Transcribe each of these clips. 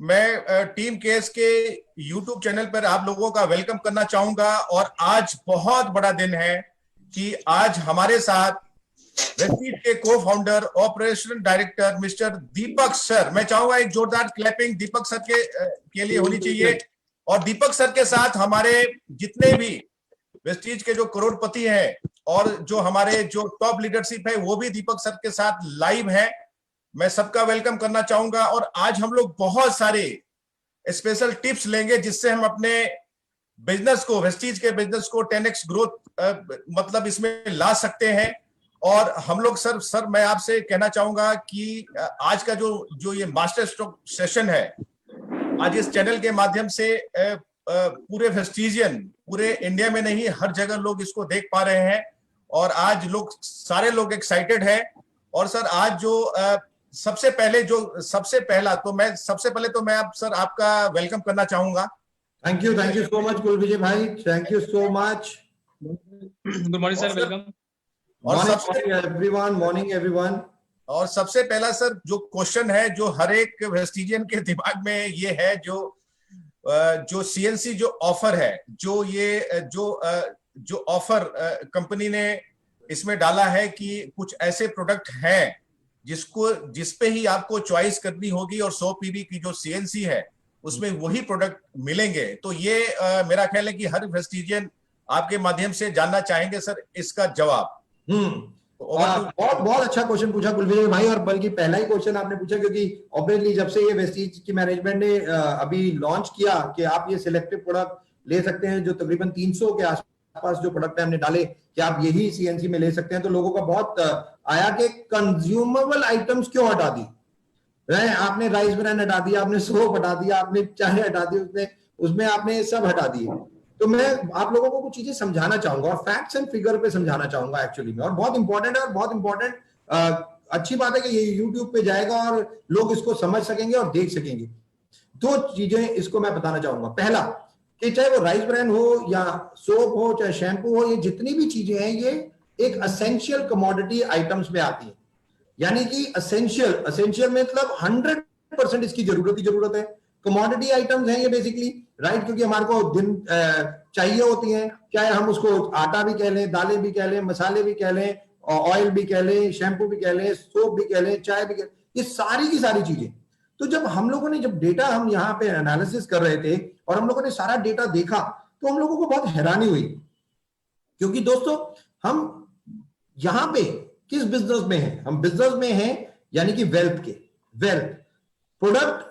मैं team case के YouTube channel पर आप लोगों का वेलकम करना चाहूंगा। और आज बहुत बड़ा दिन है कि आज हमारे साथ वेस्टीज के को फाउंडर ऑपरेशन डायरेक्टर मिस्टर दीपक सर, मैं चाहूंगा एक जोरदार क्लैपिंग दीपक सर के लिए होनी चाहिए। और दीपक सर के साथ हमारे जितने भी वेस्टीज के जो करोड़पति हैं और जो हमारे जो टॉप लीडरशिप है वो भी दीपक सर के साथ लाइव है। मैं सबका वेलकम करना चाहूंगा। और आज हम लोग बहुत सारे स्पेशल टिप्स लेंगे जिससे हम अपने बिजनेस को, वेस्टीज के बिजनेस को 10x ग्रोथ मतलब इसमें ला सकते हैं। और हम लोग सर मैं आपसे कहना चाहूंगा कि आज का जो ये मास्टर स्ट्रोक सेशन है, आज इस चैनल के माध्यम से पूरे वेस्टीजियन, पूरे इंडिया में नहीं हर जगह लोग इसको देख पा रहे हैं। और आज सारे लोग एक्साइटेड हैं। और सर आज जो सबसे पहले तो मैं आप सर आपका वेलकम करना चाहूंगा। थैंक यू सो मच कुलविजय भाई, thank you so much. Good morning sir, welcome. Morning everyone. और सबसे पहला सर जो क्वेश्चन है जो हर एक वेस्टिजियन के दिमाग में ये है, जो सीएनसी जो ऑफर है, जो ऑफर कंपनी ने इसमें डाला है कि कुछ ऐसे प्रोडक्ट हैं जिसपे ही आपको चॉइस करनी होगी और 100 पीवी की जो सीएनसी है उसमें वही प्रोडक्ट मिलेंगे। तो ये मेरा ख्याल है कि हर वेस्टिजियन आपके माध्यम से जानना चाहेंगे सर इसका जवाब। बहुत अच्छा क्वेश्चन पूछा कुलविजय भाई। और बल्कि पहला ही क्वेश्चन आपने पूछा क्योंकि ऑब्वियसली जब से ये वेस्टीज की मैनेजमेंट ने अभी लॉन्च किया कि आप ये सिलेक्टिव प्रोडक्ट ले सकते हैं, जो तकरीबन 300 के आसपास जो प्रोडक्ट हमने डाले कि आप यही सीएनसी में ले सकते हैं, तो लोगों का बहुत आया कि कंज्यूमेबल आइटम्स क्यों हटा दी, आपने राइस ब्रांड हटा दिया, आपने सोप हटा दिया, आपने चाय हटा दी, उसमें आपने सब हटा दिए। तो मैं आप लोगों को कुछ चीजें समझाना चाहूंगा और फैक्ट्स एंड फिगर पे समझाना चाहूंगा एक्चुअली में। और बहुत इंपॉर्टेंट है, और बहुत इंपॉर्टेंट अच्छी बात है कि ये यूट्यूब पे जाएगा और लोग इसको समझ सकेंगे और देख सकेंगे। दो चीजें इसको मैं बताना चाहूंगा। पहला कि चाहे वो राइस ब्रांड हो या सोप हो, चाहे शैम्पू हो, ये जितनी भी चीजें हैं ये एक असेंशियल कमोडिटी आइटम्स में आती है। यानी कि असेंशियल मतलब 100% इसकी जरूरत है। कमोडिटी आइटम्स हैं ये बेसिकली, राइट, क्योंकि हमारे को दिन चाहिए होती हैं, चाहे हम उसको आटा भी कह लें, दालें भी कह लें, मसाले भी कह लें, ऑयल भी कह लें, शैम्पू भी कह लें, सोप भी कह लें, चाय भी कह लें, ये सारी की सारी चीजें। तो जब हम लोगों ने डेटा हम यहाँ पे एनालिसिस कर रहे थे और हम लोगों ने सारा डेटा देखा तो हम लोगों को बहुत हैरानी हुई, क्योंकि दोस्तों हम यहाँ पे किस बिजनेस में हैं? हम बिजनेस में हैं यानी कि वेल्थ प्रोडक्ट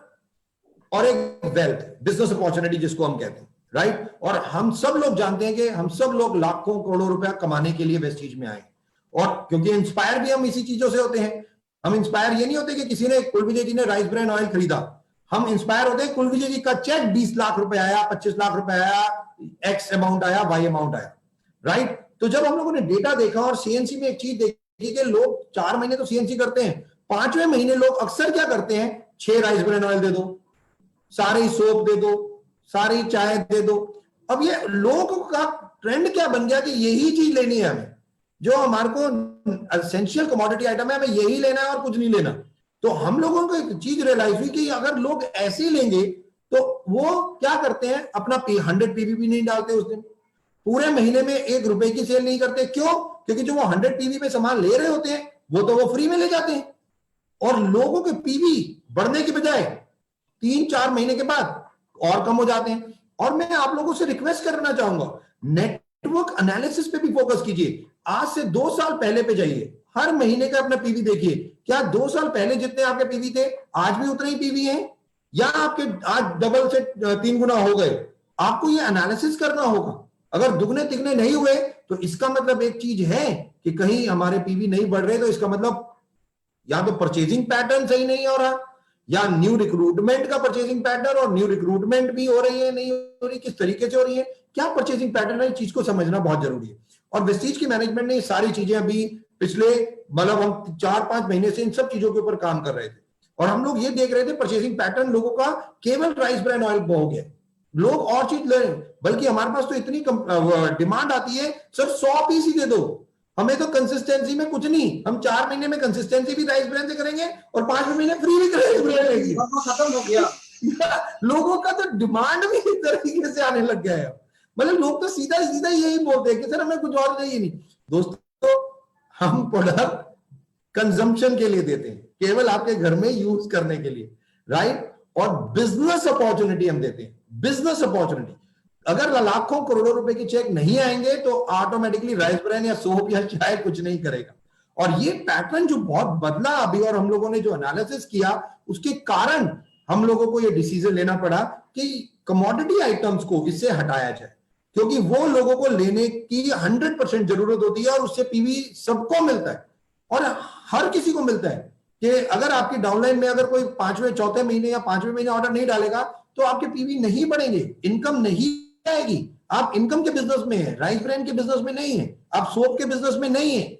और एक वेल्थ बिजनेस अपॉर्चुनिटी जिसको हम कहते हैं, राइट। और हम सब लोग जानते हैं कि हम सब लोग लाखों करोड़ों रुपया कमाने के लिए वेस्टीज में आए, और क्योंकि इंस्पायर भी हम इसी चीजों से होते हैं। हम इंस्पायर ये नहीं होते कि किसी ने, कुलविजय जी ने राइस ब्रांड ऑयल खरीदा, हम इंस्पायर होते हैं कुलविजय जी का चेक 20 लाख रुपए आया, 25 लाख रुपए आया, एक्स अमाउंट आया, वाई अमाउंट आया, राइट। तो जब हम लोगों ने डेटा देखा और सीएनसी में एक चीज देखी कि लोग 4 महीने तो सीएनसी करते हैं, 5वें महीने लोग अक्सर क्या करते हैं, 6 राइस ब्रांड ऑयल दे दो, सारी सोप दे दो, सारी चाय दे दो। अब ये लोगों का ट्रेंड क्या बन गया कि यही चीज लेनी है हमें, जो हमारे को एसेंशियल कमोडिटी आइटम है, हमें यही लेना है और कुछ नहीं लेना। तो हम लोगों को एक चीज रियलाइज हुई कि अगर लोग ऐसे ही लेंगे तो वो क्या करते हैं, अपना 100 पीवी भी नहीं डालते उस दिन, पूरे महीने में 1 रुपए की सेल नहीं करते। क्यों? क्योंकि जो वो 100 पीवी पे सामान ले रहे होते हैं वो तो वो फ्री में ले जाते हैं, और लोगों के पीवी बढ़ने की बजाय 3-4 महीने के बाद और कम हो जाते हैं। और मैं आप लोगों से रिक्वेस्ट करना चाहूंगा, नेटवर्क एनालिसिस पे भी फोकस कीजिए। आज से 2 साल पहले पे जाइए, हर महीने का अपना पीवी देखिए, क्या 2 साल पहले जितने आपके पीवी थे आज भी उतने ही पीवी हैं, या आपके आज डबल से 3 गुना हो गए? आपको ये एनालिसिस करना होगा। अगर दुगने तिगने नहीं हुए तो इसका मतलब एक चीज है कि कहीं हमारे पीवी नहीं बढ़ रहे, तो इसका मतलब या तो परचेजिंग पैटर्न सही नहीं हो रहा, या न्यू रिक्रूटमेंट का परचेजिंग पैटर्न, और न्यू रिक्रूटमेंट भी हो रही है नहीं हो रही, किस तरीके से हो रही है, क्या परचेजिंग पैटर्न है, इस चीज को समझना बहुत जरूरी है। और वेस्टीज की मैनेजमेंट ने ये सारी चीजें अभी पिछले मतलब हम 4-5 महीने से इन सब चीजों के ऊपर काम कर रहे थे, और हम लोग ये देख रहे थे परचेजिंग पैटर्न लोगों का केवल राइस ब्रांड ऑयल हो गया, लोग और चीज ले, बल्कि हमारे पास तो इतनी डिमांड आती है, सर 100 पीस ही दे दो, हमें तो कंसिस्टेंसी में कुछ नहीं, हम 4 महीने में कंसिस्टेंसी भी राइस ब्रांड से करेंगे और 5वें महीने फ्री भी करेंगे, खत्म हो गया। लोगों का तो डिमांड भी इस तरीके से आने लग गया है। मतलब लोग तो सीधा सीधा यही बोलते हैं कि सर हमें कुछ और चाहिए नहीं। दोस्तों हम प्रोडक्ट कंजम्पशन के लिए देते हैं, केवल आपके घर में यूज करने के लिए, राइट। और बिजनेस अपॉर्चुनिटी हम देते हैं, बिजनेस अपॉर्चुनिटी। अगर लाखों करोड़ों रुपए के चेक नहीं आएंगे तो ऑटोमेटिकली राइस ब्रांड या सोप या चाय कुछ नहीं करेगा। और ये पैटर्न जो बहुत बदला अभी, और हम लोगों ने जो एनालिसिस किया उसके कारण हम लोगों को ये डिसीजन लेना पड़ा कि कमोडिटी आइटम्स को इससे हटाया जाए, क्योंकि वो लोगों को लेने की 100% जरूरत होती है और उससे पीवी सबको मिलता है और हर किसी को मिलता है। कि अगर आपकी डाउनलाइन में अगर कोई 5वें चौथे महीने या 5वें महीने ऑर्डर नहीं डालेगा तो आपके पीवी नहीं बढ़ेंगे, इनकम नहीं आएगी। आप इनकम के बिजनेस में है, राइस ब्रांड के बिजनेस में नहीं है, आप सोप के बिजनेस में नहीं है,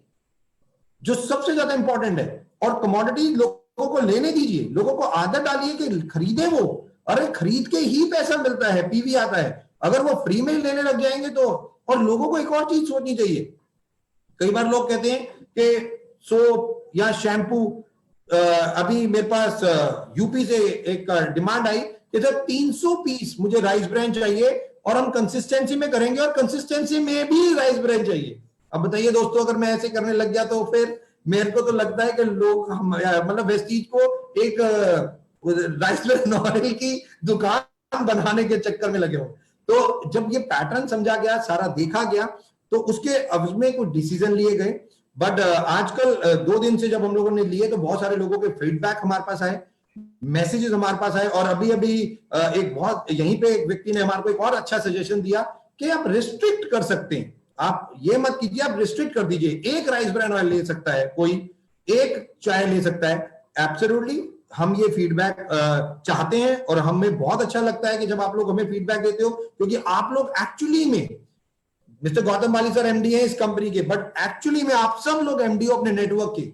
जो सबसे ज्यादा इंपॉर्टेंट है। और कमोडिटी लोगों को लेने दीजिए, लोगों को आदत डालिए कि खरीदे वो, अरे खरीद के ही पैसा मिलता है, पीवी आता है। अगर वो फ्री में लेने लग जाएंगे तो, और लोगों को एक और चीज सोचनी चाहिए, कई बार लोग कहते हैं कि सोप या शैम्पू, अभी मेरे पास यूपी से एक डिमांड आई कि सर 300 पीस मुझे राइस ब्रांड चाहिए और हम कंसिस्टेंसी में करेंगे और कंसिस्टेंसी में भी राइस ब्रांड चाहिए। अब बताइए दोस्तों, अगर मैं ऐसे करने लग गया तो फिर मेरे को तो लगता है कि लोग मतलब वेस्टीज को एक राइस ब्रांड ऑयल की दुकान बनाने के चक्कर में लगे हो। तो जब ये पैटर्न समझा गया, सारा देखा गया, तो उसके अब में कुछ डिसीजन लिए गए। बट आजकल 2 दिन से जब हम लोगों ने लिए तो बहुत सारे लोगों के फीडबैक हमारे पास आए, मैसेजेस हमारे पास आए। और अभी एक बहुत यहीं पे एक व्यक्ति ने हमारे को एक और अच्छा सजेशन दिया कि आप रिस्ट्रिक्ट कर सकते हैं। आप ये मत कीजिए, आप रिस्ट्रिक्ट कर दीजिए। एक राइस ब्रांड ऑयल ले सकता है कोई, एक चाय ले सकता है। एब्सोल्युटली हम ये फीडबैक चाहते हैं और हमें बहुत अच्छा लगता है कि जब आप लोग हमें फीडबैक देते हो, क्योंकि आप लोग एक्चुअली में, मिस्टर गौतम बाली सर एमडी है इस कंपनी के, बट एक्चुअली में आप सब लोग एमडी हो अपने नेटवर्क के।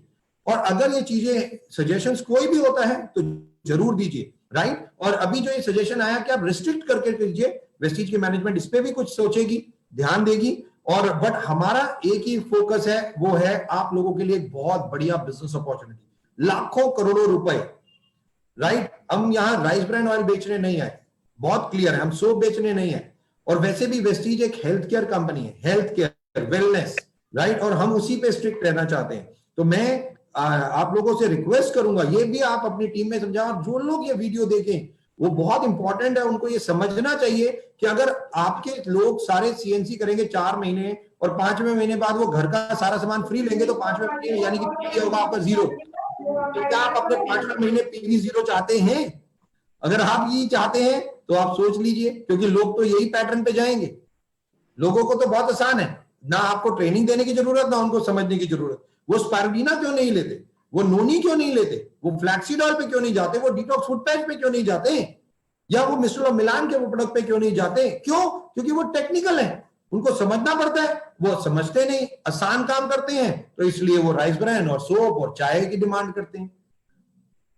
और अगर ये चीजें सजेशंस कोई भी होता है तो जरूर दीजिए, राइट। और अभी जो ये सजेशन आया कि आप रिस्ट्रिक्ट करके दीजिए, वेस्टीज की मैनेजमेंट इस पे भी कुछ सोचेगी, ध्यान देगी। और बट हमारा एक ही फोकस है, वो है आप लोगों के लिए एक बहुत बढ़िया बिजनेस अपॉर्चुनिटी, लाखों करोड़ों रुपए, राइट। हम यहाँ राइस ब्रांड ऑयल बेचने नहीं आए, बहुत क्लियर है, हम सोप बेचने नहीं आए। और वैसे भी वेस्टीज एक हेल्थ केयर कंपनी है, हेल्थ केयर, वेलनेस, राइट। और हम उसी पे स्ट्रिक्ट रहना चाहते हैं। तो मैं आप लोगों से रिक्वेस्ट करूंगा, ये भी आप अपनी टीम में समझाएं। और जो लोग ये वीडियो देखें, वो बहुत इंपॉर्टेंट है, उनको ये समझना चाहिए कि अगर आपके लोग सारे सीएनसी करेंगे 4 महीने और 5वें महीने बाद वो घर का सारा सामान फ्री लेंगे तो 5वें महीने यानी कि पीवी होगा आपका 0। तो क्या आप अपने 5वें महीने पीवी 0 चाहते हैं? अगर आप ये चाहते हैं तो आप सोच लीजिए, क्योंकि लोग तो यही पैटर्न पे जाएंगे। लोगों को तो बहुत आसान है, ना आपको ट्रेनिंग देने की जरूरत, ना उनको समझने की जरूरत। वो स्पारुलिना क्यों नहीं लेते, वो नोनी क्यों नहीं लेते, वो फ्लैक्सीड ऑयल पे क्यों नहीं जाते, वो डिटॉक्स फूड पैच पे क्यों नहीं जाते, या वो मिस्टर ऑफ मिलान के वो प्रोडक्ट पे क्यों नहीं जाते? क्यों? क्योंकि वो टेक्निकल है, उनको समझना पड़ता है, वो समझते नहीं, आसान काम करते हैं, तो इसलिए वो राइस ब्रांड और सोप और चाय की डिमांड करते हैं।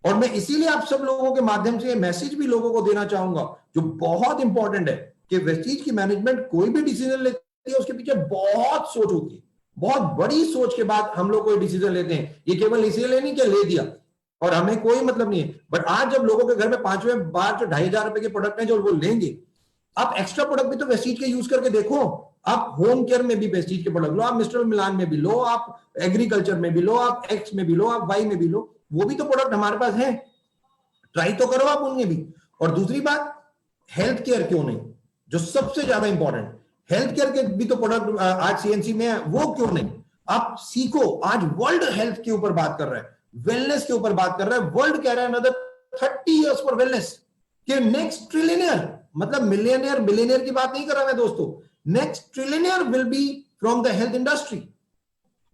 और मैं इसीलिए आप सब लोगों के माध्यम से ये मैसेज भी लोगों को देना चाहूंगा, जो बहुत इंपॉर्टेंट है, कि वेस्टीज की मैनेजमेंट कोई भी डिसीजन लेती है उसके पीछे बहुत सोच होती है, बहुत बड़ी सोच के बाद हम लोग कोई डिसीजन लेते हैं। ये केवल इसीलिए नहीं कि ले दिया और हमें कोई मतलब नहीं है। बट आज जब लोगों के घर में 5वें बार जो 2,500 रुपए के प्रोडक्ट है जो वो लेंगे, आप एक्स्ट्रा प्रोडक्ट भी तो वेस्टीज के यूज करके देखो। आप होम केयर में भी वेस्टीज के प्रोडक्ट लो, आप मिस्टर मिलान में भी लो, आप एग्रीकल्चर में भी लो, आप एक्स में भी लो, आप वाई में भी लो, वो भी तो प्रोडक्ट हमारे पास है, ट्राई तो करो आप उनमें भी। और दूसरी बात, हेल्थ केयर क्यों नहीं, जो सबसे ज्यादा इंपॉर्टेंट, हेल्थ केयर के भी तो प्रोडक्ट आज सीएनसी में है, वो क्यों नहीं? आप सीखो। आज वर्ल्ड हेल्थ के ऊपर बात कर रहा है, वेलनेस के ऊपर बात कर रहा है। वर्ल्ड कह रहा है अनदर 30 इयर्स फॉर वेलनेस, कि नेक्स्ट ट्रिलियनियर, मतलब मिलियनियर बिलियनियर की बात नहीं कर रहा मैं दोस्तों, next trillionaire will be from the health industry.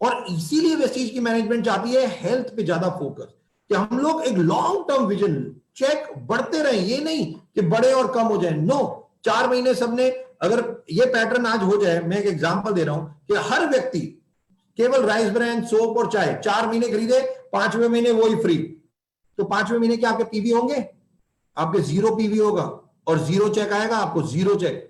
और इसीलिए वेस्टीज की मैनेजमेंट चाहती है हेल्थ पे ज्यादा फोकस, कि हम लोग एक लॉन्ग टर्म विजन, चेक बढ़ते रहे, ये नहीं कि बड़े और कम हो जाए। नो, 4 महीने सबने, अगर ये पैटर्न आज हो जाए, मैं एक एग्जांपल दे रहा हूं कि हर व्यक्ति केवल राइस ब्रांड, सोप और चाय 4 महीने खरीदे, 5वें महीने वो ही फ्री, तो 5वें महीने के आपके पीवी होंगे, आपके 0 पीवी होगा और 0 चेक आएगा, आपको 0 चेक।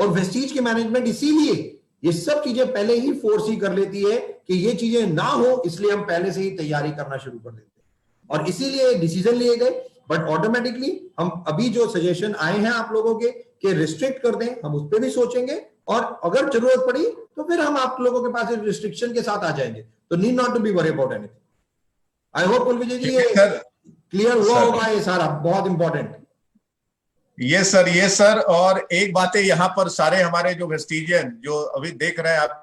और वेस्टीज की मैनेजमेंट इसीलिए ये सब चीजें पहले ही फोर्स ही कर लेती है कि ये चीजें ना हो, इसलिए हम पहले से ही तैयारी करना शुरू कर देते हैं। और इसीलिए डिसीजन लिए गए बट ऑटोमेटिकली हम अभी जो सजेशन आए हैं आप लोगों के कि रिस्ट्रिक्ट कर दें, हम उस पर भी सोचेंगे और अगर जरूरत पड़ी तो फिर हम आप लोगों के पास रिस्ट्रिक्शन के साथ आ जाएंगे, तो need not to be worry about anything. I hope Kulvijay ji ये सर क्लियर हुआ सर होगा, ये सारा बहुत इंपॉर्टेंट। ये सर और एक बात है यहाँ पर सारे हमारे जो वेस्टिजियन जो अभी देख रहे हैं आप,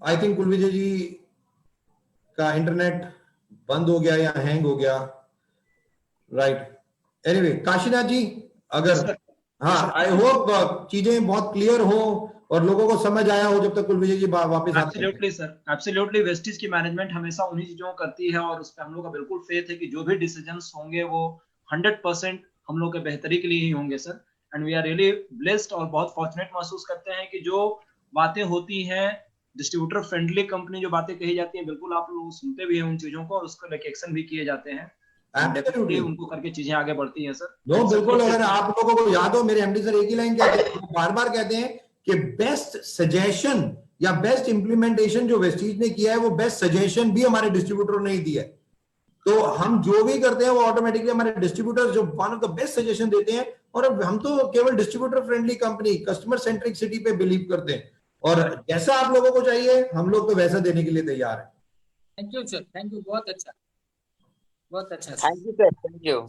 आई थिंक कुलविजय जी का इंटरनेट बंद हो गया या हैंग हो गया, राइट। एनीवे काशीनाथ जी अगर हाँ, आई होप चीजें बहुत क्लियर हो और लोगों को समझ आया हो जब तक कुलविजय जी वापस आते हैं। Absolutely sir, absolutely. वेस्टिज की मैनेजमेंट हमेशा उन्हीं चीजों को करती है और उस पर हम लोग का बिल्कुल फेथ है कि जो भी डिसीजंस होंगे वो 100% हम लोग के बेहतरी के लिए ही होंगे sir. And we are really blessed और बहुत फॉर्चुनेट महसूस करते हैं कि जो बातें होती हैं डिस्ट्रीब्यूटर फ्रेंडली कंपनी, जो बातें कही जाती हैं बिल्कुल आप लोग सुनते भी हैं उन चीजों को और उसको लेके एक्शन भी किए जाते हैं। Absolutely. उनको करके चीजें आगे बढ़ती हैं सर। नो बिल्कुल, अगर आप लोगों को याद हो मेरे एमडी सर एक ही लाइन कहते हैं, बार बार कहते हैं कि बेस्ट सजेशन या बेस्ट इंप्लीमेंटेशन जो वेस्टीज ने किया है वो बेस्ट सजेशन भी हमारे डिस्ट्रीब्यूटर ने ही दिया है। तो हम जो भी करते हैं वो ऑटोमेटिकली हमारे डिस्ट्रीब्यूटर्स जो one of the best suggestion देते हैं, और अब हम तो केवल distributor friendly company, customer centric city पे बिलीव करते हैं और जैसा आप लोगों को चाहिए हम लोग तो वैसा देने के लिए तैयार है। Thank you sir, thank you, बहुत अच्छा, बहुत अच्छा। Thank you sir, thank you,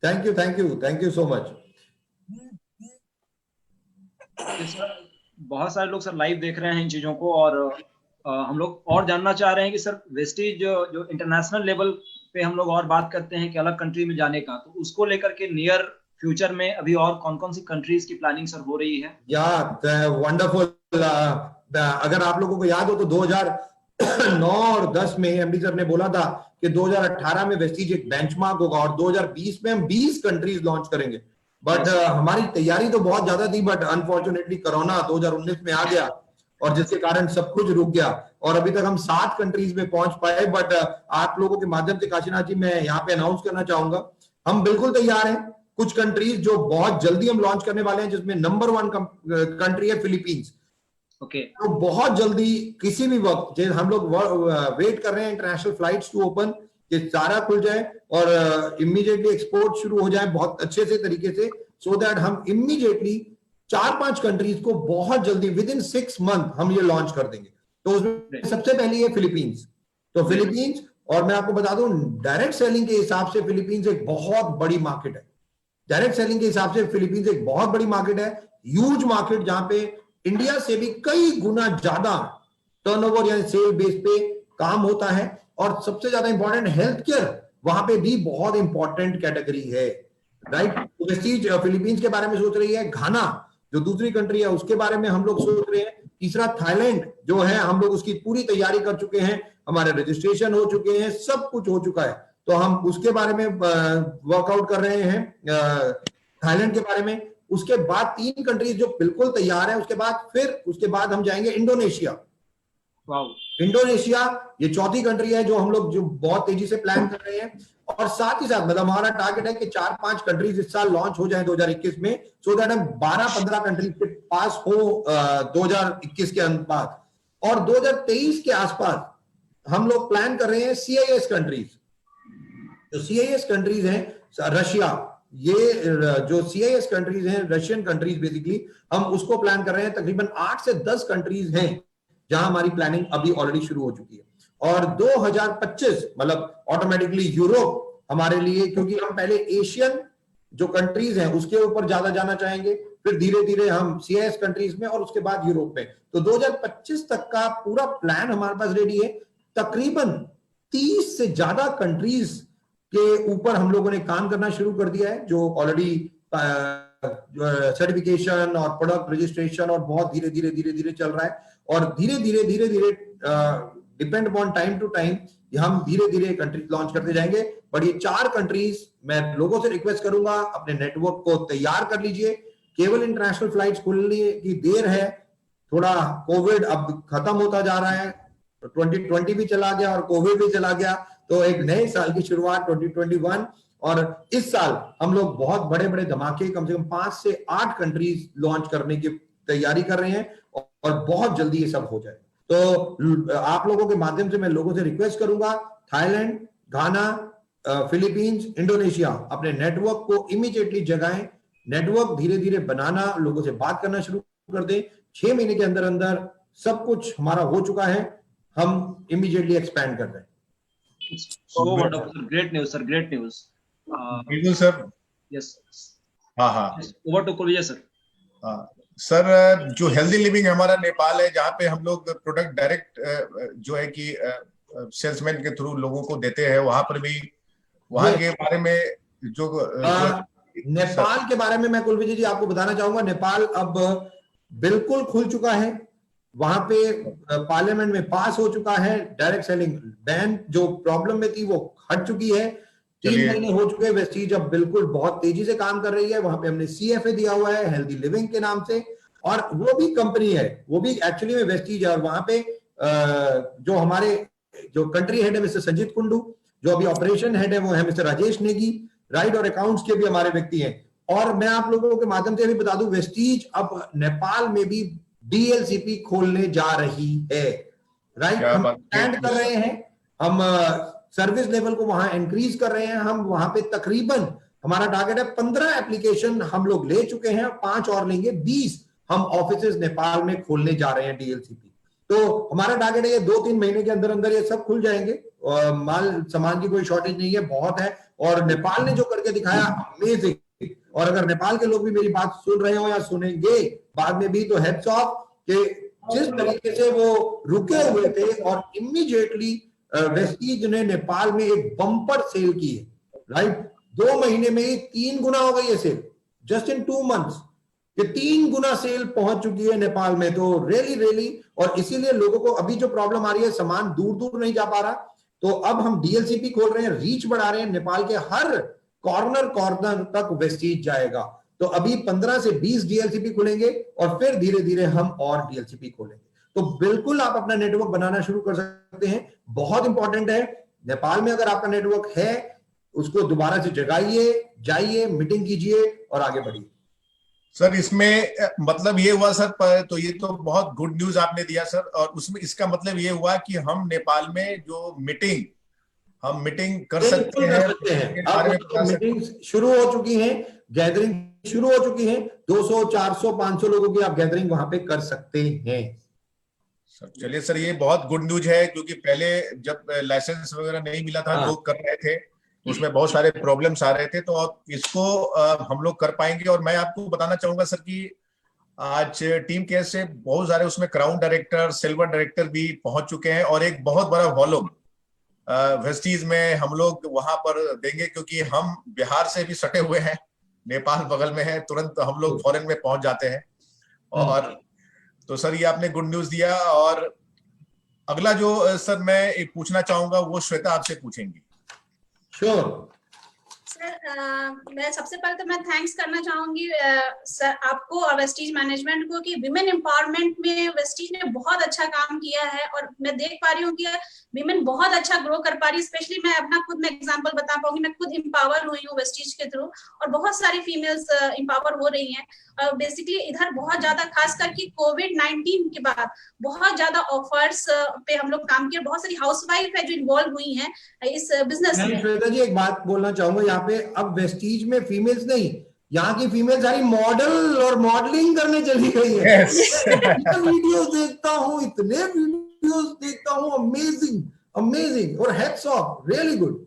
thank you, thank you, thank you so much. बहुत सारे लोग सर लाइव देख रहे हैं इन चीजों को और हम लोग और जानना चाह रहे हैं कि सर वेस्टीज जो इंटरनेशनल लेवल पे हम लोग और बात करते हैं कि अलग कंट्री में जाने का, तो उसको लेकर के नियर फ्यूचर में अभी और कौन कौन सी कंट्रीज की प्लानिंग सर हो रही है? या वंडरफुल। अगर आप लोगों को याद हो तो 2009 और 10 में एमडी सर ने बोला था कि 2018 में वेस्टीज एक बेंचमार्क होगा और 2020 में हम 20 कंट्रीज लॉन्च करेंगे। बट हमारी तैयारी तो बहुत ज्यादा थी, बट अनफॉर्चुनेटली कोरोना 2019 में आ गया और जिसके कारण सब कुछ रुक गया और अभी तक हम 7 कंट्रीज में पहुंच पाए। बट आप लोगों के माध्यम से काशीनाथ जी मैं यहाँ पे अनाउंस करना चाहूंगा, हम बिल्कुल तैयार हैं। कुछ कंट्रीज जो बहुत जल्दी हम लॉन्च करने वाले हैं, जिसमें नंबर 1 कंट्री है फिलीपींस। ओके, तो बहुत जल्दी किसी भी वक्त हम लोग वेट कर रहे हैं इंटरनेशनल फ्लाइट्स टू ओपन, कि सारा खुल जाए और इमीडिएटली एक्सपोर्ट शुरू हो जाए बहुत अच्छे से तरीके से, सो दैट हम इमीडिएटली 4-5 कंट्रीज को बहुत जल्दी विद इन 6 मंथ हम ये लॉन्च कर देंगे। तो उसमें सबसे पहली है फिलीपींस। तो फिलीपींस, और मैं आपको बता दूं डायरेक्ट सेलिंग के हिसाब से फिलीपींस एक बहुत बड़ी मार्केट है। डायरेक्ट सेलिंग के हिसाब से फिलीपींस एक बहुत बड़ी मार्केट है, ह्यूज मार्केट, जहां पे इंडिया से भी कई गुना ज्यादा टर्नओवर यानी सेल बेस पे काम होता है। और सबसे ज्यादा इंपॉर्टेंट हेल्थ केयर वहां पे भी बहुत इंपॉर्टेंट कैटेगरी है, राइट। तो वेस्टीज फिलीपींस के बारे में सोच रही है, घाना जो दूसरी कंट्री है उसके बारे में हम लोग सोच रहे हैं, तीसरा थाईलैंड जो है हम लोग उसकी पूरी तैयारी कर चुके हैं, हमारे रजिस्ट्रेशन हो चुके हैं, सब कुछ हो चुका है, तो हम उसके बारे में वर्कआउट कर रहे हैं थाईलैंड के बारे में। उसके बाद 3 कंट्रीज जो बिल्कुल तैयार है, उसके बाद हम जाएंगे इंडोनेशिया। इंडोनेशिया ये चौथी कंट्री है जो हम लोग जो बहुत तेजी से प्लान कर रहे हैं। और साथ ही साथ मतलब हमारा टारगेट है कि 4-5 कंट्रीज इस साल लॉन्च हो जाए 2021 में, सो दैट हम 12-15 कंट्रीज के पास हो 2021 के अंत बाद। और 2023 के आसपास हम लोग प्लान कर रहे हैं CIS कंट्रीज। जो CIS कंट्रीज हैं, रशिया, ये जो CIS कंट्रीज हैं, रशियन कंट्रीज बेसिकली, हम उसको प्लान कर रहे हैं। तकरीबन 8 से 10 कंट्रीज हैं जहां हमारी प्लानिंग अभी ऑलरेडी शुरू हो चुकी है। और 2025 मतलब ऑटोमेटिकली यूरोप हमारे लिए, क्योंकि हम पहले एशियन जो कंट्रीज हैं उसके ऊपर ज्यादा जाना चाहेंगे, फिर धीरे धीरे हम CIS कंट्रीज में और उसके बाद यूरोप में। तो 2025 तक का पूरा प्लान हमारे पास रेडी है। तकरीबन 30 से ज्यादा कंट्रीज के ऊपर हम लोगों ने काम करना शुरू कर दिया है, जो ऑलरेडी सर्टिफिकेशन और प्रोडक्ट रजिस्ट्रेशन और बहुत धीरे धीरे चल रहा है। और धीरे धीरे depend upon time to time हम धीरे धीरे कंट्रीज लॉन्च करते जाएंगे। बट ये 4 कंट्रीज मैं लोगों से रिक्वेस्ट करूंगा, अपने नेटवर्क को तैयार कर लीजिए। केवल इंटरनेशनल फ्लाइट्स खुलने की देर है, थोड़ा कोविड अब खत्म होता जा रहा है, 2020 भी चला गया और कोविड भी चला गया, तो एक नए साल की शुरुआत 2021। और इस साल हम लोग बहुत बड़े बड़े धमाके, कम से कम 5 से 8 कंट्रीज लॉन्च करने के तैयारी कर रहे हैं और बहुत जल्दी ये सब हो जाए। तो आप लोगों के माध्यम से मैं लोगों से रिक्वेस्ट करूंगा, थाईलैंड, घाना, फिलीपींस, इंडोनेशिया, अपने नेटवर्क को इमीडिएटली जगाएं, नेटवर्क धीरे धीरे बनाना, लोगों से बात करना शुरू कर दें। 6 महीने के अंदर अंदर सब कुछ हमारा हो चुका है, हम इमीडिएटली एक्सपैंड कर रहे हैं। So wonderful, sir. Great news, sir. Great news. बिल्कुल सर। Yes. हाँ हाँ Yes. Over to Kulvija, sir. हाँ सर, जो हेल्दी लिविंग हमारा नेपाल है, जहाँ पे हम लोग प्रोडक्ट डायरेक्ट जो है कि सेल्समैन के थ्रू लोगों को देते हैं, वहां पर भी वहां के बारे में जो नेपाल के बारे में मैं कुलविजय जी आपको बताना चाहूंगा। नेपाल अब बिल्कुल खुल चुका है, वहां पे पार्लियामेंट में पास हो चुका है, डायरेक्ट सेलिंग बैन जो प्रॉब्लम में थी वो हट चुकी है। 3 महीने हो चुके हैं, वेस्टीज अब बिल्कुल बहुत तेजी से काम कर रही है। वहां पे हमने CFA दिया हुआ है हेल्दी लिविंग के नाम से, और वो भी कंपनी है, वो भी एक्चुअली में वेस्टीज है। और वहां पे जो हमारे जो कंट्री हेड है मिस्टर संजीत कुंडू, जो अभी ऑपरेशन हेड है वो है मिस्टर राजेश नेगी, राइट, और अकाउंट्स के भी हमारे व्यक्ति हैं। और मैं आप लोगों के माध्यम से भी बता दूं, वेस्टीज अब नेपाल में भी DLCP खोलने जा रही है, राइट। हम स्टैंड कर रहे हैं, हम सर्विस लेवल को वहां इंक्रीज कर रहे हैं। हम वहां पे तकरीबन हमारा टारगेट है 15 एप्लीकेशन हम लोग ले चुके हैं, 5 और लेंगे, 20 हम ऑफिसेज नेपाल में खोलने जा रहे हैं DLCP। तो हमारा टारगेट है ये 2-3 महीने के अंदर अंदर ये सब खुल जाएंगे। माल सामान की कोई शॉर्टेज नहीं है, बहुत है। और नेपाल ने जो करके दिखाया, अमेजिंग। और अगर नेपाल के लोग भी मेरी बात सुन रहे हो या सुनेंगे बाद में भी, तो हेड्स ऑफ कि जिस तरीके से वो रुके हुए थे और इमीडिएटली वेस्टीज ने नेपाल में एक बम्पर सेल की है, राइट। 2 महीने में ही 3 गुना हो गई है सेल, जस्ट इन 2 मंथ्स ये 3 गुना सेल पहुंच चुकी है नेपाल में। तो रियली और इसीलिए लोगों को अभी जो प्रॉब्लम आ रही है, सामान दूर दूर नहीं जा पा रहा, तो अब हम DLCP खोल रहे हैं, रीच बढ़ा रहे हैं, नेपाल के हर कॉर्नर तक वेस्टीज जाएगा। तो अभी 15 से 20 DLCP खुलेंगे और फिर धीरे धीरे हम और DLCP खोलेंगे। तो बिल्कुल आप अपना नेटवर्क बनाना शुरू कर सकते हैं, बहुत इंपॉर्टेंट है। नेपाल में अगर आपका नेटवर्क है, उसको दोबारा से जगाइए, जाइए, मीटिंग कीजिए और आगे बढ़िए। सर इसमें मतलब ये हुआ सर, तो ये तो बहुत गुड न्यूज आपने दिया सर। और उसमें इसका मतलब ये हुआ कि हम नेपाल में जो हम मीटिंग कर सकते हैं। अब मीटिंग शुरू हो चुकी है, गैदरिंग शुरू हो चुकी है, 200, 400, 500 लोगों की आप गैदरिंग वहां पे कर सकते हैं। चलिए सर, ये बहुत गुड न्यूज है, क्योंकि पहले जब लाइसेंस वगैरह नहीं मिला था, लोग कर रहे थे, उसमें बहुत सारे प्रॉब्लम्स आ रहे थे। तो इसको हम लोग कर पाएंगे। और मैं आपको बताना चाहूंगा सर कि आज टीम केस से बहुत सारे उसमें क्राउन डायरेक्टर, सिल्वर डायरेक्टर भी पहुंच चुके हैं। और एक बहुत बड़ा वॉल्यूम वेस्टीज में हम लोग वहां पर देंगे, क्योंकि हम बिहार से भी सटे हुए हैं, नेपाल बगल में है, तुरंत हम लोग फॉरेन में पहुंच जाते हैं। और तो सर ये आपने गुड न्यूज दिया। और अगला जो सर मैं एक पूछना चाहूंगा, वो श्वेता आपसे पूछेंगी। श्योर सर, मैं सबसे पहले तो मैं थैंक्स करना चाहूंगी सर आपको और वेस्टीज मैनेजमेंट को कि विमेन एम्पावरमेंट में वेस्टीज ने बहुत अच्छा काम किया है। और मैं देख पा रही हूँ कि विमेन बहुत अच्छा ग्रो कर पा रही है। स्पेशली मैं अपना खुद में एग्जांपल बता पाऊंगी, मैं खुद एम्पावर हुई हूँ वेस्टीज के थ्रू, और बहुत सारी फीमेल्स एम्पावर हो रही हैं। बेसिकली इधर बहुत ज्यादा, खास करके कोविड-19 के बाद बहुत ज्यादा ऑफर्स पे हम लोग काम किए। बहुत सारी हाउसवाइफ है जो इन्वॉल्व हुई हैं इस बिजनेस में। श्वेता जी एक बात बोलना चाहूंगा यहाँ पे, अब वेस्टीज में फीमेल्स नहीं, यहाँ की फीमेल सारी मॉडल और मॉडलिंग करने चली गई है। वीडियोस देखता हूँ, इतने वीडियोस देखता हूँ, अमेजिंग और हेड्स ऑफ, रियली गुड।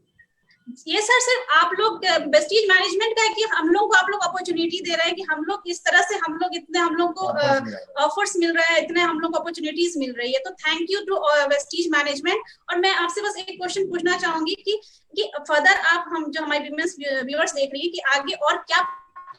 ये सर सिर्फ आप लोग वेस्टीज मैनेजमेंट का है कि हम लोग को आप लोग अपॉर्चुनिटी दे रहे हैं कि हम लोग इस तरह से हम लोग को ऑफर्स मिल रहा है, इतने हम लोग को अपॉर्चुनिटीज मिल रही है। तो thank you to Vestige management. और मैं आपसे बस एक क्वेश्चन पूछना चाहूंगी कि फर्दर आप, हम जो हमारे व्यूअर्स देख रही है, कि आगे और क्या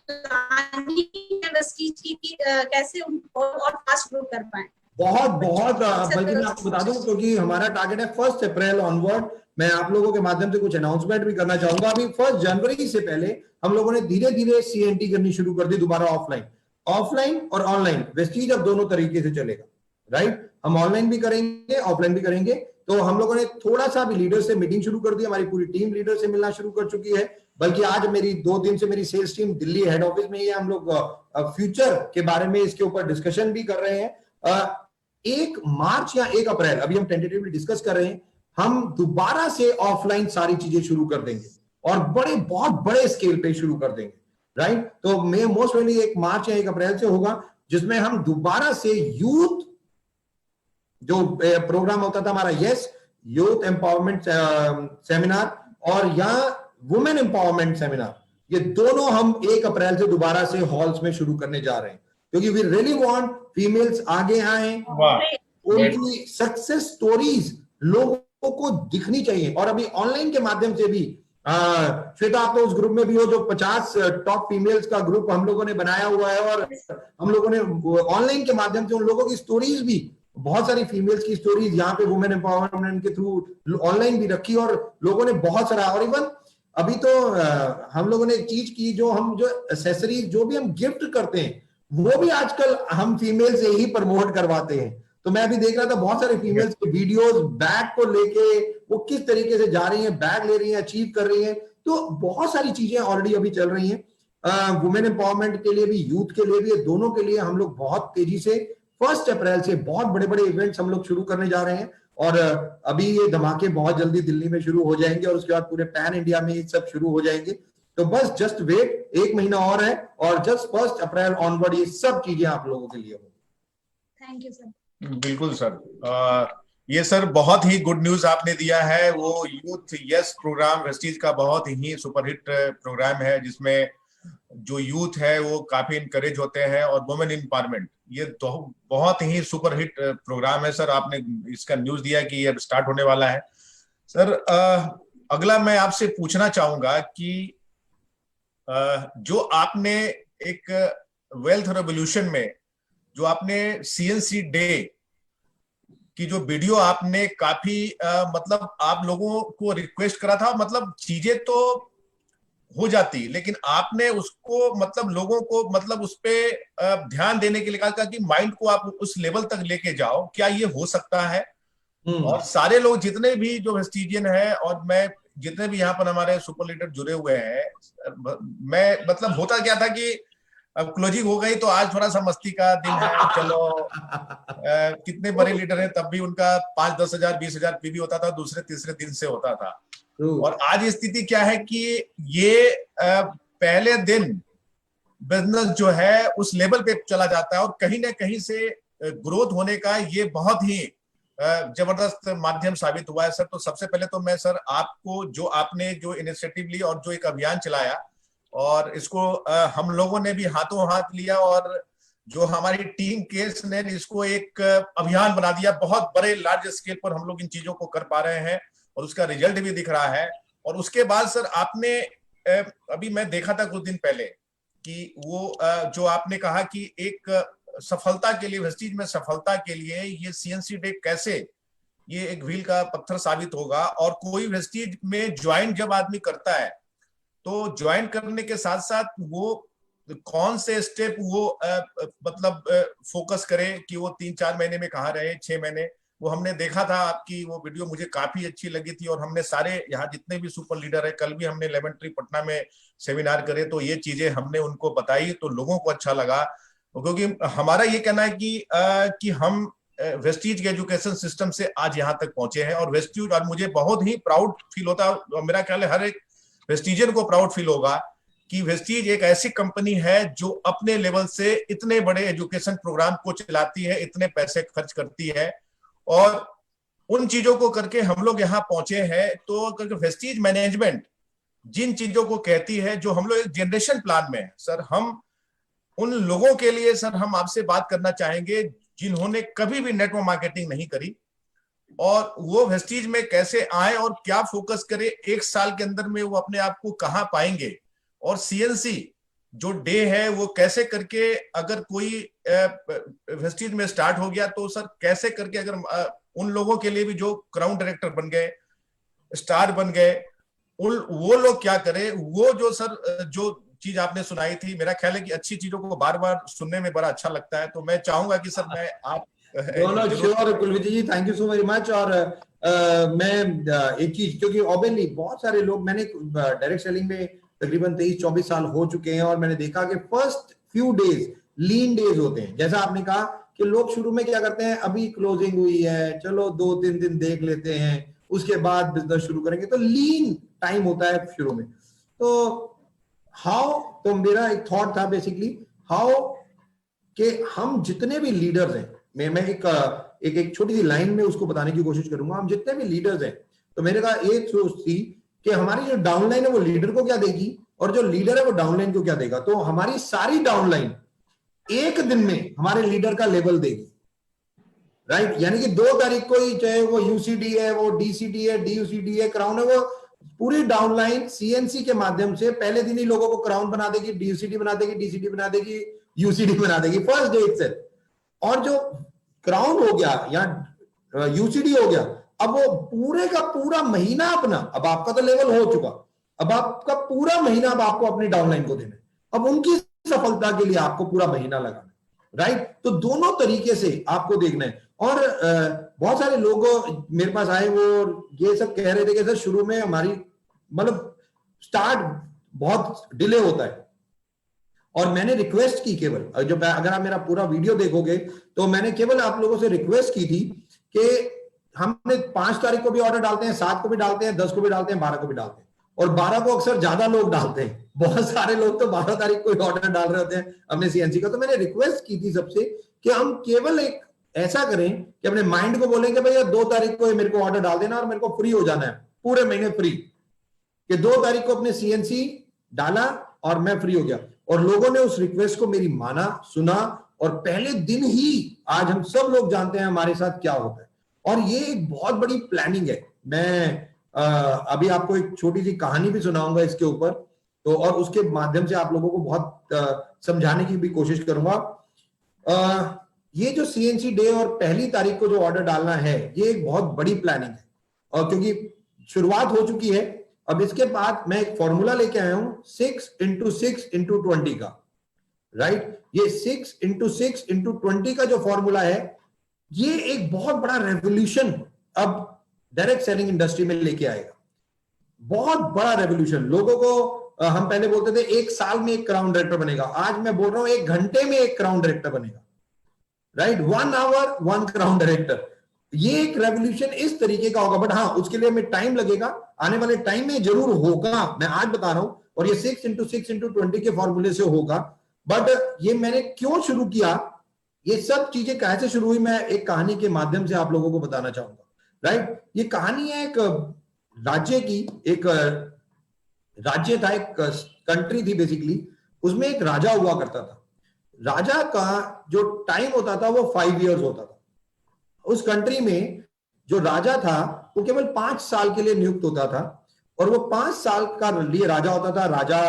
प्लानिंग है वेस्टीज की, कैसे और फास्ट ग्रो कर पाए। बहुत बल्कि मैं आपको बता दूं, क्योंकि हमारा टारगेट है 1 अप्रैल ऑनवर्ड। मैं आप लोगों के माध्यम से कुछ अनाउंसमेंट भी करना चाहूंगा। अभी 1 जनवरी से पहले हम लोगों ने धीरे धीरे CNT करनी शुरू कर दी, दोबारा ऑफलाइन और ऑनलाइन। वेस्टीज अब दोनों तरीके से चलेगा, राइट। हम ऑनलाइन भी करेंगे, ऑफलाइन भी करेंगे। तो हम लोगों ने थोड़ा सा भी लीडर से मीटिंग शुरू कर दी, हमारी पूरी टीम लीडर से मिलना शुरू कर चुकी है। बल्कि आज मेरी 2 दिन से मेरी sales team Delhi head office में ही है। हम लोग फ्यूचर के बारे में इसके ऊपर डिस्कशन भी कर रहे हैं। 1 मार्च या 1 अप्रैल अभी हम टेंटेटिवली डिस्कस कर रहे हैं, हम दोबारा से ऑफलाइन सारी चीजें शुरू कर देंगे और बहुत बड़े स्केल पे शुरू कर देंगे, राइट। तो मैं मोस्ट प्रोबेबली 1 मार्च या 1 अप्रैल से होगा, जिसमें हम दोबारा से यूथ जो प्रोग्राम होता था हमारा यस यूथ एम्पावरमेंट सेमिनार और या वुमेन एम्पावरमेंट सेमिनार, ये दोनों हम 1 अप्रैल से दोबारा से हॉल्स में शुरू करने जा रहे हैं, क्योंकि वी रियली वांट फीमेल्स आगे आए, उनकी सक्सेस स्टोरीज लोगों को दिखनी चाहिए। और अभी ऑनलाइन के माध्यम से भी श्वेता, आप तो उस ग्रुप में भी हो जो 50 टॉप फीमेल्स का ग्रुप हम लोगों ने बनाया हुआ है, और हम लोगों ने ऑनलाइन के माध्यम से उन लोगों की स्टोरीज भी, बहुत सारी फीमेल्स की स्टोरीज यहाँ पे वुमेन एम्पावरमेंट के थ्रू ऑनलाइन भी रखी और लोगों ने बहुत सारा। और इवन अभी तो हम लोगों ने एक चीज की, जो एक्सेसरीज जो भी हम गिफ्ट करते हैं वो भी आजकल हम फीमेल से ही प्रमोट करवाते हैं। तो मैं अभी देख रहा था बहुत सारे फीमेल्स के वीडियोस बैग को लेके वो किस तरीके से जा रही हैं, बैग ले रही हैं, अचीव कर रही हैं। तो बहुत सारी चीजें ऑलरेडी अभी चल रही हैं वुमेन एम्पावरमेंट के लिए भी, यूथ के लिए भी, दोनों के लिए हम लोग बहुत तेजी से 1 अप्रैल से बहुत बड़े इवेंट्स हम लोग शुरू करने जा रहे हैं। और अभी ये धमाके बहुत जल्दी दिल्ली में शुरू हो जाएंगे और उसके बाद पूरे पैन इंडिया में ये सब शुरू हो जाएंगे। तो बस जस्ट वेट, 1 महीना और है और जस्ट 1 अप्रैल ऑनवर्ड ये सब चीजें आप लोगों के लिए हो। Thank you sir. बिल्कुल सर, ये सर बहुत ही गुड न्यूज आपने दिया है। वो यूथ यस प्रोग्राम वेस्टीज का बहुत ही सुपरहिट प्रोग्राम है, जिसमें जो यूथ है वो काफी इनकरेज होते हैं, और वुमेन एम्पावरमेंट ये तो बहुत ही सुपरहिट प्रोग्राम है। सर आपने इसका न्यूज दिया कि ये स्टार्ट होने वाला है। सर अगला मैं आपसे पूछना चाहूंगा कि जो आपने एक वेल्थ रेवोल्यूशन में जो आपने सीएनसी डे की जो वीडियो आपने काफी मतलब आप लोगों को रिक्वेस्ट करा था, मतलब चीजें तो हो जाती लेकिन आपने उसको मतलब लोगों को मतलब उस पे ध्यान देने के लिए कहा कि माइंड को आप उस लेवल तक लेके जाओ, क्या ये हो सकता है? और सारे लोग जितने भी जो वेस्टिजियन है और मैं जितने भी यहाँ पर हमारे सुपर लीडर जुड़े हुए हैं, मैं मतलब होता क्या था कि अब क्लोजिंग हो गई तो आज थोड़ा सा मस्ती का दिन है, चलो कितने बड़े लीडर हैं तब भी उनका 5-10 हजार 20 हजार पीवी होता था, दूसरे तीसरे दिन से होता था। और आज स्थिति क्या है कि ये पहले दिन बिजनेस जो है उस लेवल पे चला जाता है और कहीं ना कहीं से ग्रोथ होने का ये बहुत ही जबरदस्त माध्यम साबित हुआ है। सर तो सबसे पहले तो मैं सर आपको जो आपने जो इनिशिएटिव ली और जो एक अभियान चलाया और इसको हम लोगों ने भी हाथों हाथ लिया और जो हमारी टीम केस ने इसको एक अभियान बना दिया, बहुत बड़े लार्ज स्केल पर हम लोग इन चीजों को कर पा रहे हैं और उसका रिजल्ट भी दिख रहा है। और उसके बाद सर आपने अभी मैं देखा था कुछ दिन पहले कि वो जो आपने कहा कि एक सफलता के लिए वेस्टीज में सफलता के लिए ये सीएनसी डे कैसे ये एक व्हील का पत्थर साबित होगा। और कोई वेस्टीज में ज्वाइन जब आदमी करता है तो ज्वाइन करने के साथ साथ वो कौन से स्टेप वो मतलब फोकस करे कि वो 3-4 महीने में कहाँ रहे, 6 महीने। वो हमने देखा था, आपकी वो वीडियो मुझे काफी अच्छी लगी थी और हमने सारे यहाँ जितने भी सुपर लीडर है, कल भी हमने लेमन ट्री पटना में सेमिनार करे तो ये चीजें हमने उनको बताई तो लोगों को अच्छा लगा। क्योंकि हमारा ये कहना है कि हम वेस्टीज के एजुकेशन सिस्टम से आज यहाँ तक पहुंचे हैं और वेस्टीज, और मुझे बहुत ही प्राउड फील होता है, मेरा ख्याल है हर एक वेस्टीजियन को प्राउड फील होगा कि वेस्टीज एक ऐसी कंपनी है जो अपने लेवल से इतने बड़े एजुकेशन प्रोग्राम को चलाती है, इतने पैसे खर्च करती है और उन चीजों को करके हम लोग यहाँ पहुंचे हैं। तो वेस्टीज मैनेजमेंट जिन चीजों को कहती है, जो हम लोग एक जनरेशन प्लान में है सर, हम उन लोगों के लिए सर हम आपसे बात करना चाहेंगे जिन्होंने कभी भी नेटवर्क मार्केटिंग नहीं करी और वो वेस्टीज में कैसे आए और क्या फोकस करे, 1 साल के अंदर में वो अपने आप को कहाँ पाएंगे। और सीएनसी जो डे है वो कैसे करके, अगर कोई वेस्टीज में स्टार्ट हो गया तो सर कैसे करके अगर उन लोगों के लिए भी जो क्राउन डायरेक्टर बन गए, स्टार बन गए, वो लोग क्या करे। वो जो सर जो चीज आपने सुनाई थी, मेरा ख्याल है कि अच्छी चीजों को बार बार सुनने में बड़ा अच्छा लगता है। तो मैं चाहूंगा कि सर मैं आप sure Kulvind ji, thank you so very much. और मैं एक चीज, क्योंकि ऑब्वियसली बहुत सारे लोग, मैंने डायरेक्ट सेलिंग में तकरीबन 23-24 साल हो चुके हैं और मैंने देखा कि फर्स्ट फ्यू डेज लीन डेज होते हैं। जैसा आपने कहा कि लोग शुरू में क्या करते हैं, अभी क्लोजिंग हुई है, चलो 2-3 दिन देख लेते हैं, उसके बाद बिजनेस शुरू करेंगे, तो लीन टाइम होता है शुरू में। तो मेरा एक थॉट था बेसिकली हाउ कि हम जितने भी लीडर्स हैं, मैं एक छोटी सी लाइन में उसको बताने की कोशिश करूंगा। हम जितने भी लीडर्स हैं, तो मेरे का एक सोच थी कि हमारी जो डाउनलाइन है वो लीडर को क्या देगी और जो लीडर है वो डाउनलाइन को क्या देगा। तो हमारी सारी डाउनलाइन एक दिन में हमारे लीडर का लेवल देगी, राइट। यानी कि 2 तारीख को ही, चाहे वो यूसीडी है, वो डीसीडी है, डीयूसीडी है, क्राउन है, वो पूरी डाउनलाइन सीएनसी के माध्यम से पहले दिन ही लोगों को क्राउन बना देगी, डीयूसीडी बना देगी, डीसीडी बना देगी, यूसीडी बना देगी फर्स्ट डे इटसेल्फ। और जो क्राउन हो गया या यूसीडी हो गया, अब वो पूरे का पूरा महीना अपना, अब आपका तो लेवल हो चुका, अब आपका पूरा महीना अब आपको अपनी डाउनलाइन को देना है। अब उनकी सफलता के लिए आपको पूरा महीना लगाना है, राइट। तो दोनों तरीके से आपको देखना है। और बहुत सारे लोग मेरे पास आए, वो ये सब कह रहे थे कि सर शुरू में हमारी मतलब स्टार्ट बहुत डिले होता है। और मैंने रिक्वेस्ट की केवल, अगर आप मेरा पूरा वीडियो देखोगे तो मैंने केवल आप लोगों से रिक्वेस्ट की थी कि हमने 5 तारीख को भी ऑर्डर डालते हैं, 7 को भी डालते हैं, 10 को भी डालते हैं, 12 को भी डालते हैं। और 12 को अक्सर ज्यादा लोग डालते हैं, बहुत सारे लोग तो 12 तारीख को ही ऑर्डर डाल रहे होते हैं अपने सीएनसी का। तो मैंने रिक्वेस्ट की थी सबसे कि हम केवल एक ऐसा करें कि अपने माइंड को बोलें कि भैया 2 तारीख को मेरे को ऑर्डर डाल देना और मेरे को फ्री हो जाना है, पूरे महीने फ्री। कि 2 तारीख को अपने सीएनसी डाला और मैं फ्री हो गया। और लोगों ने उस रिक्वेस्ट को मेरी माना, सुना, और पहले दिन ही आज हम सब लोग जानते हैं हमारे साथ क्या होता है। और ये एक बहुत बड़ी प्लानिंग है। मैं अभी आपको एक छोटी सी कहानी भी सुनाऊंगा इसके ऊपर, तो और उसके माध्यम से आप लोगों को बहुत समझाने की भी कोशिश करूंगा। ये जो सीएनसी डे और पहली तारीख को जो ऑर्डर डालना है, ये एक बहुत बड़ी प्लानिंग है। और क्योंकि शुरुआत हो चुकी है, अब इसके बाद मैं एक फॉर्मूला लेके आया हूं 6 × 6 × 20 का, राइट। ये 6 × 6 × 20 का जो फॉर्मूला है, ये एक बहुत बड़ा रेवोल्यूशन अब डायरेक्ट सेलिंग इंडस्ट्री में लेके आएगा। बहुत बड़ा रेवोल्यूशन। लोगों को हम पहले बोलते थे 1 साल में एक क्राउन डायरेक्टर बनेगा, आज मैं बोल रहा हूं 1 घंटे में एक क्राउन डायरेक्टर बनेगा, राइट। 1 hour 1 crown director. ये एक रेवोल्यूशन इस तरीके का होगा। बट हाँ, उसके लिए हमें टाइम लगेगा, आने वाले टाइम में जरूर होगा, मैं आज बता रहा हूं। और ये 6 × 6 × 20 के फॉर्मूले से होगा। बट ये मैंने क्यों शुरू किया, ये सब चीजें कैसे शुरू हुई, मैं एक कहानी के माध्यम से आप लोगों को बताना चाहूंगा, राइट। ये कहानी है एक राज्य की। एक राज्य था, एक कंट्री थी बेसिकली। उसमें एक राजा हुआ करता था। राजा का जो टाइम होता था वो 5 इयर्स होता था। उस कंट्री में जो राजा था वो केवल 5 साल के लिए नियुक्त होता था। और वो 5 साल का लिए राजा होता था। राजा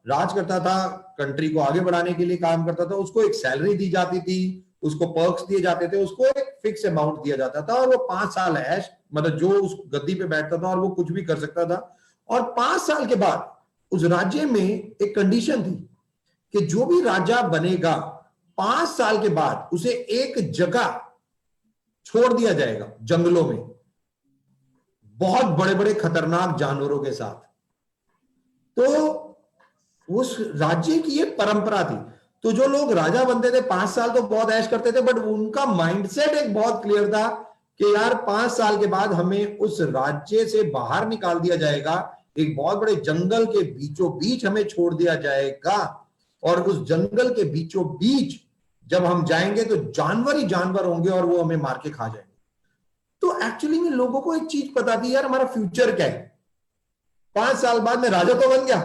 राज करता था, कंट्री को आगे बढ़ाने के लिए काम करता था। उसको एक सैलरी दी जाती थी, उसको पर्क्स दिए जाते थे, उसको एक फिक्स अमाउंट दिया जाता था। और वो 5 साल ऐश, मतलब जो उस गद्दी पे बैठता था और वो कुछ भी कर सकता था। और 5 साल के बाद उस राज्य में एक कंडीशन थी कि जो भी राजा बनेगा 5 साल के बाद उसे एक जगह छोड़ दिया जाएगा, जंगलों में, बहुत बड़े बड़े खतरनाक जानवरों के साथ। तो उस राज्य की ये परंपरा थी। तो जो लोग राजा बनते थे 5 साल तो बहुत ऐश करते थे, बट उनका माइंडसेट एक बहुत क्लियर था कि यार 5 साल के बाद हमें उस राज्य से बाहर निकाल दिया जाएगा, एक बहुत बड़े जंगल के बीचों बीच हमें छोड़ दिया जाएगा। और उस जंगल के बीचों बीच जब हम जाएंगे तो जानवर ही जानवर होंगे और वो हमें मार के खा जाएंगे। तो एक्चुअली में लोगों को एक चीज पता थी, यार हमारा फ्यूचर क्या है। 5 साल बाद मैं राजा तो बन गया,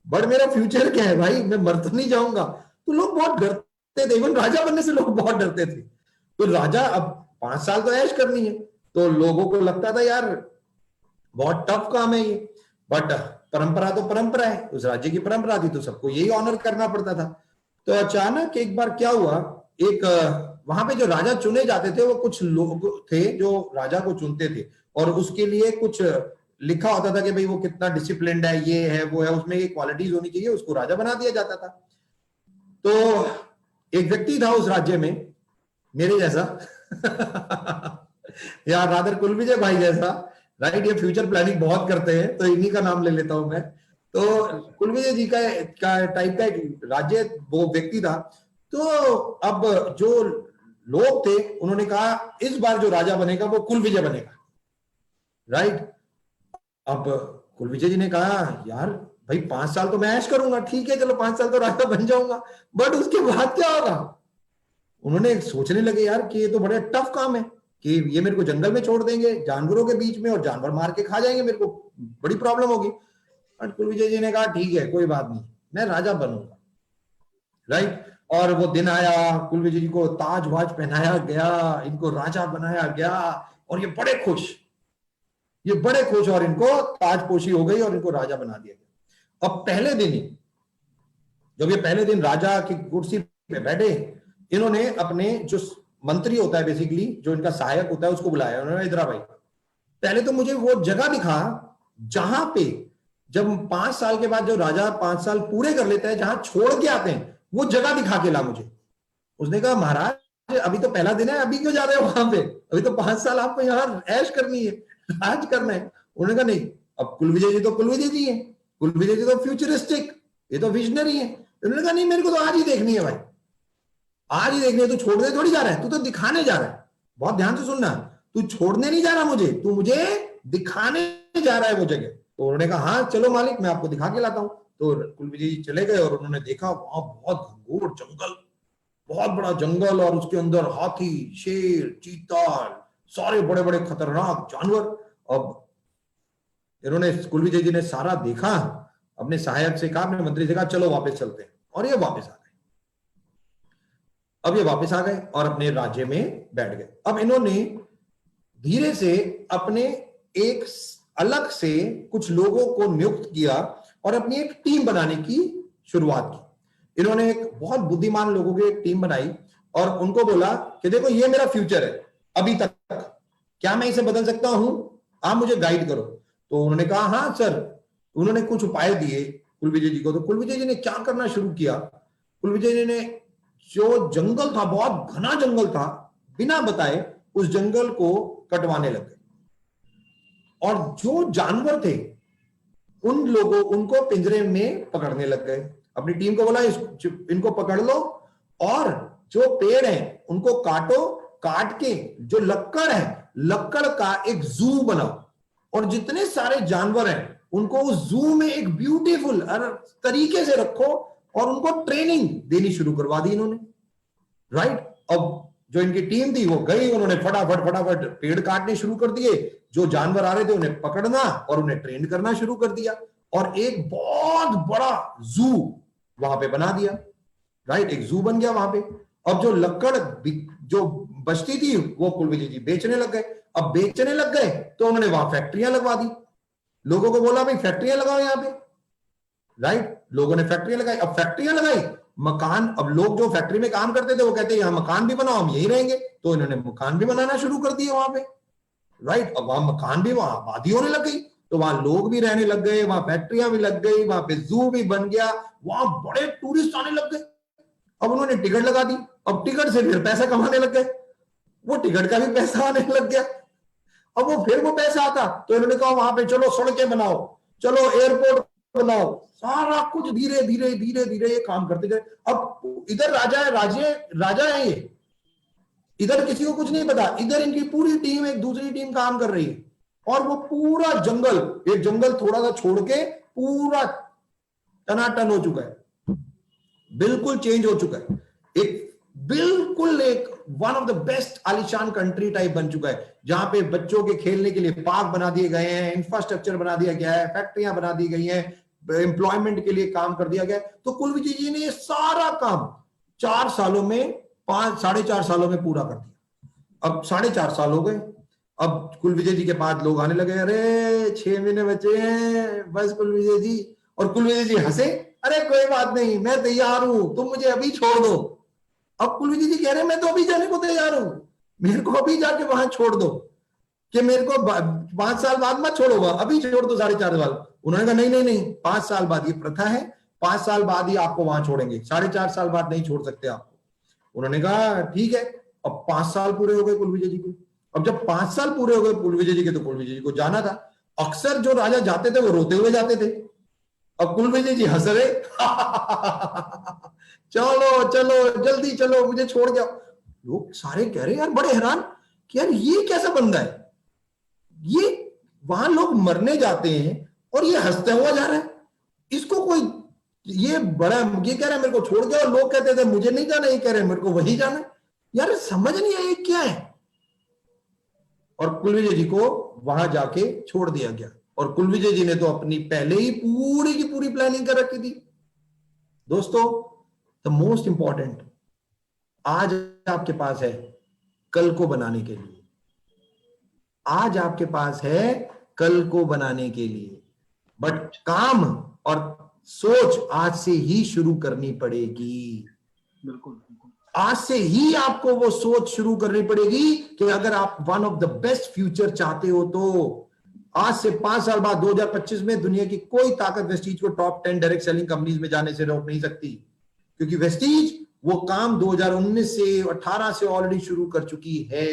बट मेरा फ्यूचर क्या है भाई, मैं मर तो नहीं जाऊंगा। तो लोग बहुत डरते थे, इवन राजा बनने से लोग बहुत डरते थे। तो राजा, अब 5 साल तो ऐश करनी है, तो लोगों को लगता था यार बहुत टफ काम है ये। बट परंपरा तो परंपरा है, उस राज्य की परंपरा थी, तो सबको यही ऑनर करना पड़ता था। तो अचानक एक बार क्या हुआ, एक वहां पे जो राजा चुने जाते थे वो कुछ लोग थे जो राजा को चुनते थे। और उसके लिए कुछ लिखा होता था कि भाई वो कितना डिसिप्लिन्ड है, ये है वो है, उसमें ये क्वालिटीज होनी चाहिए, उसको राजा बना दिया जाता था। तो एक व्यक्ति था उस राज्य में, मेरे जैसा या रादर कुलविजय भाई जैसा, राइट। ये फ्यूचर प्लानिंग बहुत करते हैं, तो इन्हीं का नाम ले लेता हूं मैं। तो कुलविजय जी का टाइप का एक राज्य वो व्यक्ति था। तो अब जो लोग थे उन्होंने कहा इस बार जो राजा बनेगा वो कुलविजय बनेगा, राइट। अब कुलविजय जी ने कहा यार भाई 5 साल तो मैं ऐश करूंगा, ठीक है चलो 5 साल तो राजा बन जाऊंगा, बट उसके बाद क्या होगा। उन्होंने सोचने लगे यार कि ये तो बड़ा टफ काम है कि ये मेरे को जंगल में छोड़ देंगे जानवरों के बीच में और जानवर मार के खा जाएंगे, मेरे को बड़ी प्रॉब्लम होगी। बट कुलविजय जी ने कहा ठीक है कोई बात नहीं, मैं राजा बनूंगा, राइट। और वो दिन आया, कुलविजय जी को ताज वाज पहनाया गया, इनको राजा बनाया गया और ये बड़े खुश और इनको ताजपोशी हो गई और इनको राजा बना दिया गया। अब पहले दिन ही जब ये पहले दिन राजा की कुर्सी पे बैठे, इन्होंने अपने जो मंत्री होता है बेसिकली जो इनका सहायक होता है उसको बुलाया। उन्होंने इधर भाई पहले तो मुझे वो जगह दिखा जहां पे जब 5 साल के बाद जो राजा 5 साल पूरे कर लेता है जहां छोड़ के आते हैं वो जगह दिखा के ला मुझे। उसने कहा महाराज अभी तो पहला दिन है, अभी क्यों जा रहे हो वहां पे, अभी तो 5 साल आपको यहाँ ऐश करनी है, राज करना है। उन्होंने कहा नहीं, अब कुलविजय जी तो कुलविजय जी है, कुलविजय जी तो फ्यूचरिस्टिक, ये तो विजनरी है। उन्होंने कहा नहीं मेरे को तो आज ही देखनी है भाई, आज ही देखनी है, तू छोड़ने थोड़ी जा रहा है, तू तो दिखाने जा रहा है। बहुत ध्यान से सुनना, तू छोड़ने नहीं जा रहा मुझे, तू मुझे दिखाने जा रहा है वो जगह। तो उन्होंने कहा हाँ चलो मालिक मैं आपको दिखा के लाता हूं। तो कुलविजय जी चले गए और उन्होंने देखा वहां बहुत घनघोर जंगल, बहुत बड़ा जंगल और उसके अंदर हाथी, शेर, चीता, सारे बड़े बड़े खतरनाक जानवर। अब इन्होंने कुलविजय जी ने सारा देखा, अपने सहायक से कहा, अपने मंत्री से कहा चलो वापस चलते हैं, और ये वापस आ गए। अब ये वापस आ गए और अपने राज्य में बैठ गए। अब इन्होंने धीरे से अपने एक अलग से कुछ लोगों को नियुक्त किया और अपनी एक टीम बनाने की शुरुआत की। इन्होंने एक बहुत बुद्धिमान लोगों की एक टीम बनाई और उनको बोला कि देखो ये मेरा फ्यूचर है, अभी तक क्या मैं इसे बदल सकता हूं, आप मुझे गाइड करो। तो उन्होंने कहा हाँ सर। उन्होंने कुछ उपाय दिए कुलविजय जी को। तो कुलविजय जी ने क्या करना शुरू किया, कुलविजय जी ने जो जंगल था, बहुत घना जंगल था, बिना बताए उस जंगल को कटवाने लग गए और जो जानवर थे उन लोगों उनको पिंजरे में पकड़ने लग गए। अपनी टीम को बोला इनको पकड़ लो और जो पेड़ हैं उनको काटो, काट के जो लक्कड़ है लक्कड़ का एक जू बनाओ और जितने सारे जानवर हैं उनको उस जू में एक ब्यूटीफुल तरीके से रखो और उनको ट्रेनिंग देनी शुरू करवा दी इन्होंने, राइट। अब जो इनकी टीम थी वो गई, उन्होंने फटाफट पेड़ काटने शुरू कर दिए, जो जानवर आ रहे थे उन्हें पकड़ना और उन्हें ट्रेन करना शुरू कर दिया और एक बहुत बड़ा जू वहां पे बना दिया, राइट। एक जू बन गया वहां पे। अब जो लक्कड़ जो बचती थी वो कुलविजय जी बेचने लग गए। अब बेचने लग गए तो उन्होंने वहां फैक्ट्रियां लगवा दी, लोगों को बोला भाई फैक्ट्रियां लगाओ यहाँ पे, राइट। लोगों ने फैक्ट्रियां लगाई। अब फैक्ट्रियां लगाई, मकान, अब लोग जो फैक्ट्री में काम करते थे वो कहते हैं यहाँ मकान भी बनाओ, हम यही रहेंगे। तो इन्होंने मकान भी बनाना शुरू कर दिए वहां पे, राइट। अब वहां मकान भी, वहां आबादी होने लग गई, तो वहां लोग भी रहने लग गए, वहां फैक्ट्रियां भी लग गई, वहां पे जू भी बन गया, वहां बड़े टूरिस्ट आने लग गए। अब उन्होंने टिकट लगा दी, अब टिकट से फिर पैसा कमाने लग गए, वो टिकट का भी पैसा आने लग गया। अब वो फिर वो पैसा आता तो इन्होंने कहा वहां पे चलो सड़कें बनाओ, चलो एयरपोर्ट बनाओ, सारा कुछ धीरे धीरे धीरे धीरे ये काम करते गए। अब इधर राजा है ये, इधर किसी को कुछ नहीं पता, इधर इनकी पूरी टीम एक दूसरी टीम काम कर रही है और वो पूरा जंगल, एक जंगल थोड़ा सा छोड़ के पूरा टनाटन हो चुका है, बिल्कुल चेंज हो चुका है। एक बिल्कुल एक वन ऑफ द बेस्ट आलिशान कंट्री टाइप बन चुका है, जहां पे बच्चों के खेलने के लिए पार्क बना दिए गए हैं, इंफ्रास्ट्रक्चर बना दिया गया है, फैक्ट्रियां बना दी गई हैं, एम्प्लॉयमेंट के लिए काम कर दिया गया। तो कुलविजय जी ने ये सारा काम 4 सालों में 4.5 सालों में पूरा कर दिया। अब 4.5 साल हो गए। अब कुलविजय जी के पास लोग आने लगे, अरे 6 महीने बचे हैं बस कुलविजय जी। और कुलविजय जी हंसे, अरे कोई बात नहीं, मैं तैयार हूं, तुम मुझे अभी छोड़ दो। अब कुलविजय जी कह रहे हैं मैं तो अभी जाने को तैयार हूं, मेरे को अभी जाके वहां छोड़ दो, कि मेरे को 5 साल बाद मत छोड़ो, अभी छोड़ दो 4.5 साल। उन्होंने कहा नहीं 5 साल बाद, ये प्रथा है, 5 साल बाद ही आपको वहां छोड़ेंगे, 4.5 साल बाद नहीं छोड़ सकते आपको। उन्होंने कहा ठीक है। अब 5 साल पूरे हो गए कुलविजय जी को। अब जब 5 साल पूरे हो गए कुलविजय जी के, तो कुलविजय जी को जाना था। अक्सर जो राजा जाते थे वो रोते हुए जाते थे। अब कुलविजय जी हंस रहे चलो चलो जल्दी चलो, मुझे छोड़ जाओ। लोग सारे कह रहे यार, बड़े हैरान कि यार ये कैसा बंदा है, ये वहां लोग मरने जाते हैं और ये हंसता हुआ जा रहा है, इसको कोई ये बड़ा, ये कह रहा है मेरे को छोड़ जाओ, लोग कहते थे मुझे नहीं जाना, ये कह रहे हैं मेरे को वही जाना है। यार समझ नहीं आया क्या है। और कुलविजय जी को वहां जाके छोड़ दिया गया, और कुलविजय जी ने तो अपनी पहले ही पूरी की पूरी प्लानिंग कर रखी थी। दोस्तों, द मोस्ट इंपॉर्टेंट, आज आपके पास है कल को बनाने के लिए, आज आपके पास है कल को बनाने के लिए, बट काम और सोच आज से ही शुरू करनी पड़ेगी। बिल्कुल बिल्कुल, आज से ही आपको वो सोच शुरू करनी पड़ेगी कि अगर आप one of the best future चाहते हो तो आज से 5 साल बाद 2025 में दुनिया की कोई ताकत वेस्टीज को टॉप 10 डायरेक्ट सेलिंग कंपनीज में जाने से रोक नहीं सकती, क्योंकि वेस्टीज वो काम 2019 से 18 से ऑलरेडी शुरू कर चुकी है।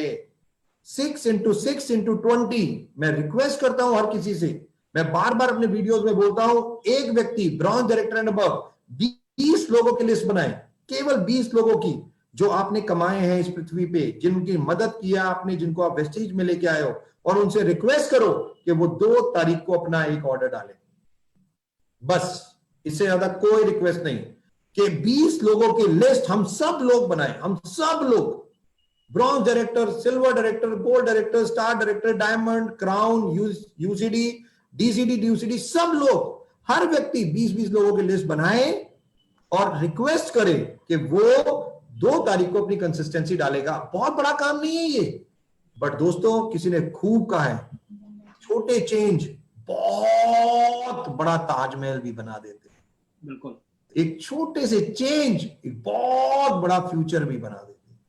6 into 6 into 20, मैं रिक्वेस्ट करता हूं हर किसी से, मैं बार बार अपने वीडियोस में बोलता हूं, एक व्यक्ति ब्रॉन्ज डायरेक्टर एंड अबव 20 लोगों की लिस्ट बनाए, केवल 20 लोगों की जो आपने कमाए हैं इस पृथ्वी पे, जिनकी मदद किया आपने, जिनको आप वेस्टीज में लेके आए हो, और उनसे रिक्वेस्ट करो कि वो 2 तारीख को अपना एक ऑर्डर डालें। बस इससे ज्यादा कोई रिक्वेस्ट नहीं, कि 20 लोगों की लिस्ट हम सब लोग बनाए, हम सब लोग, bronze director, silver director, gold director, star director, diamond, crown, UCD, DCD, ड्यूसीडी, सब लोग, हर व्यक्ति 20-20 लोगों की लिस्ट बनाए और रिक्वेस्ट करे कि वो 2 तारीख को अपनी कंसिस्टेंसी डालेगा। बहुत बड़ा काम नहीं है ये, बट दोस्तों किसी ने खूब कहा है, छोटे चेंज बहुत बड़ा ताजमहल भी बना देते हैं। बिल्कुल, एक छोटे से चेंज एक बहुत बड़ा फ्यूचर भी बना देते हैं।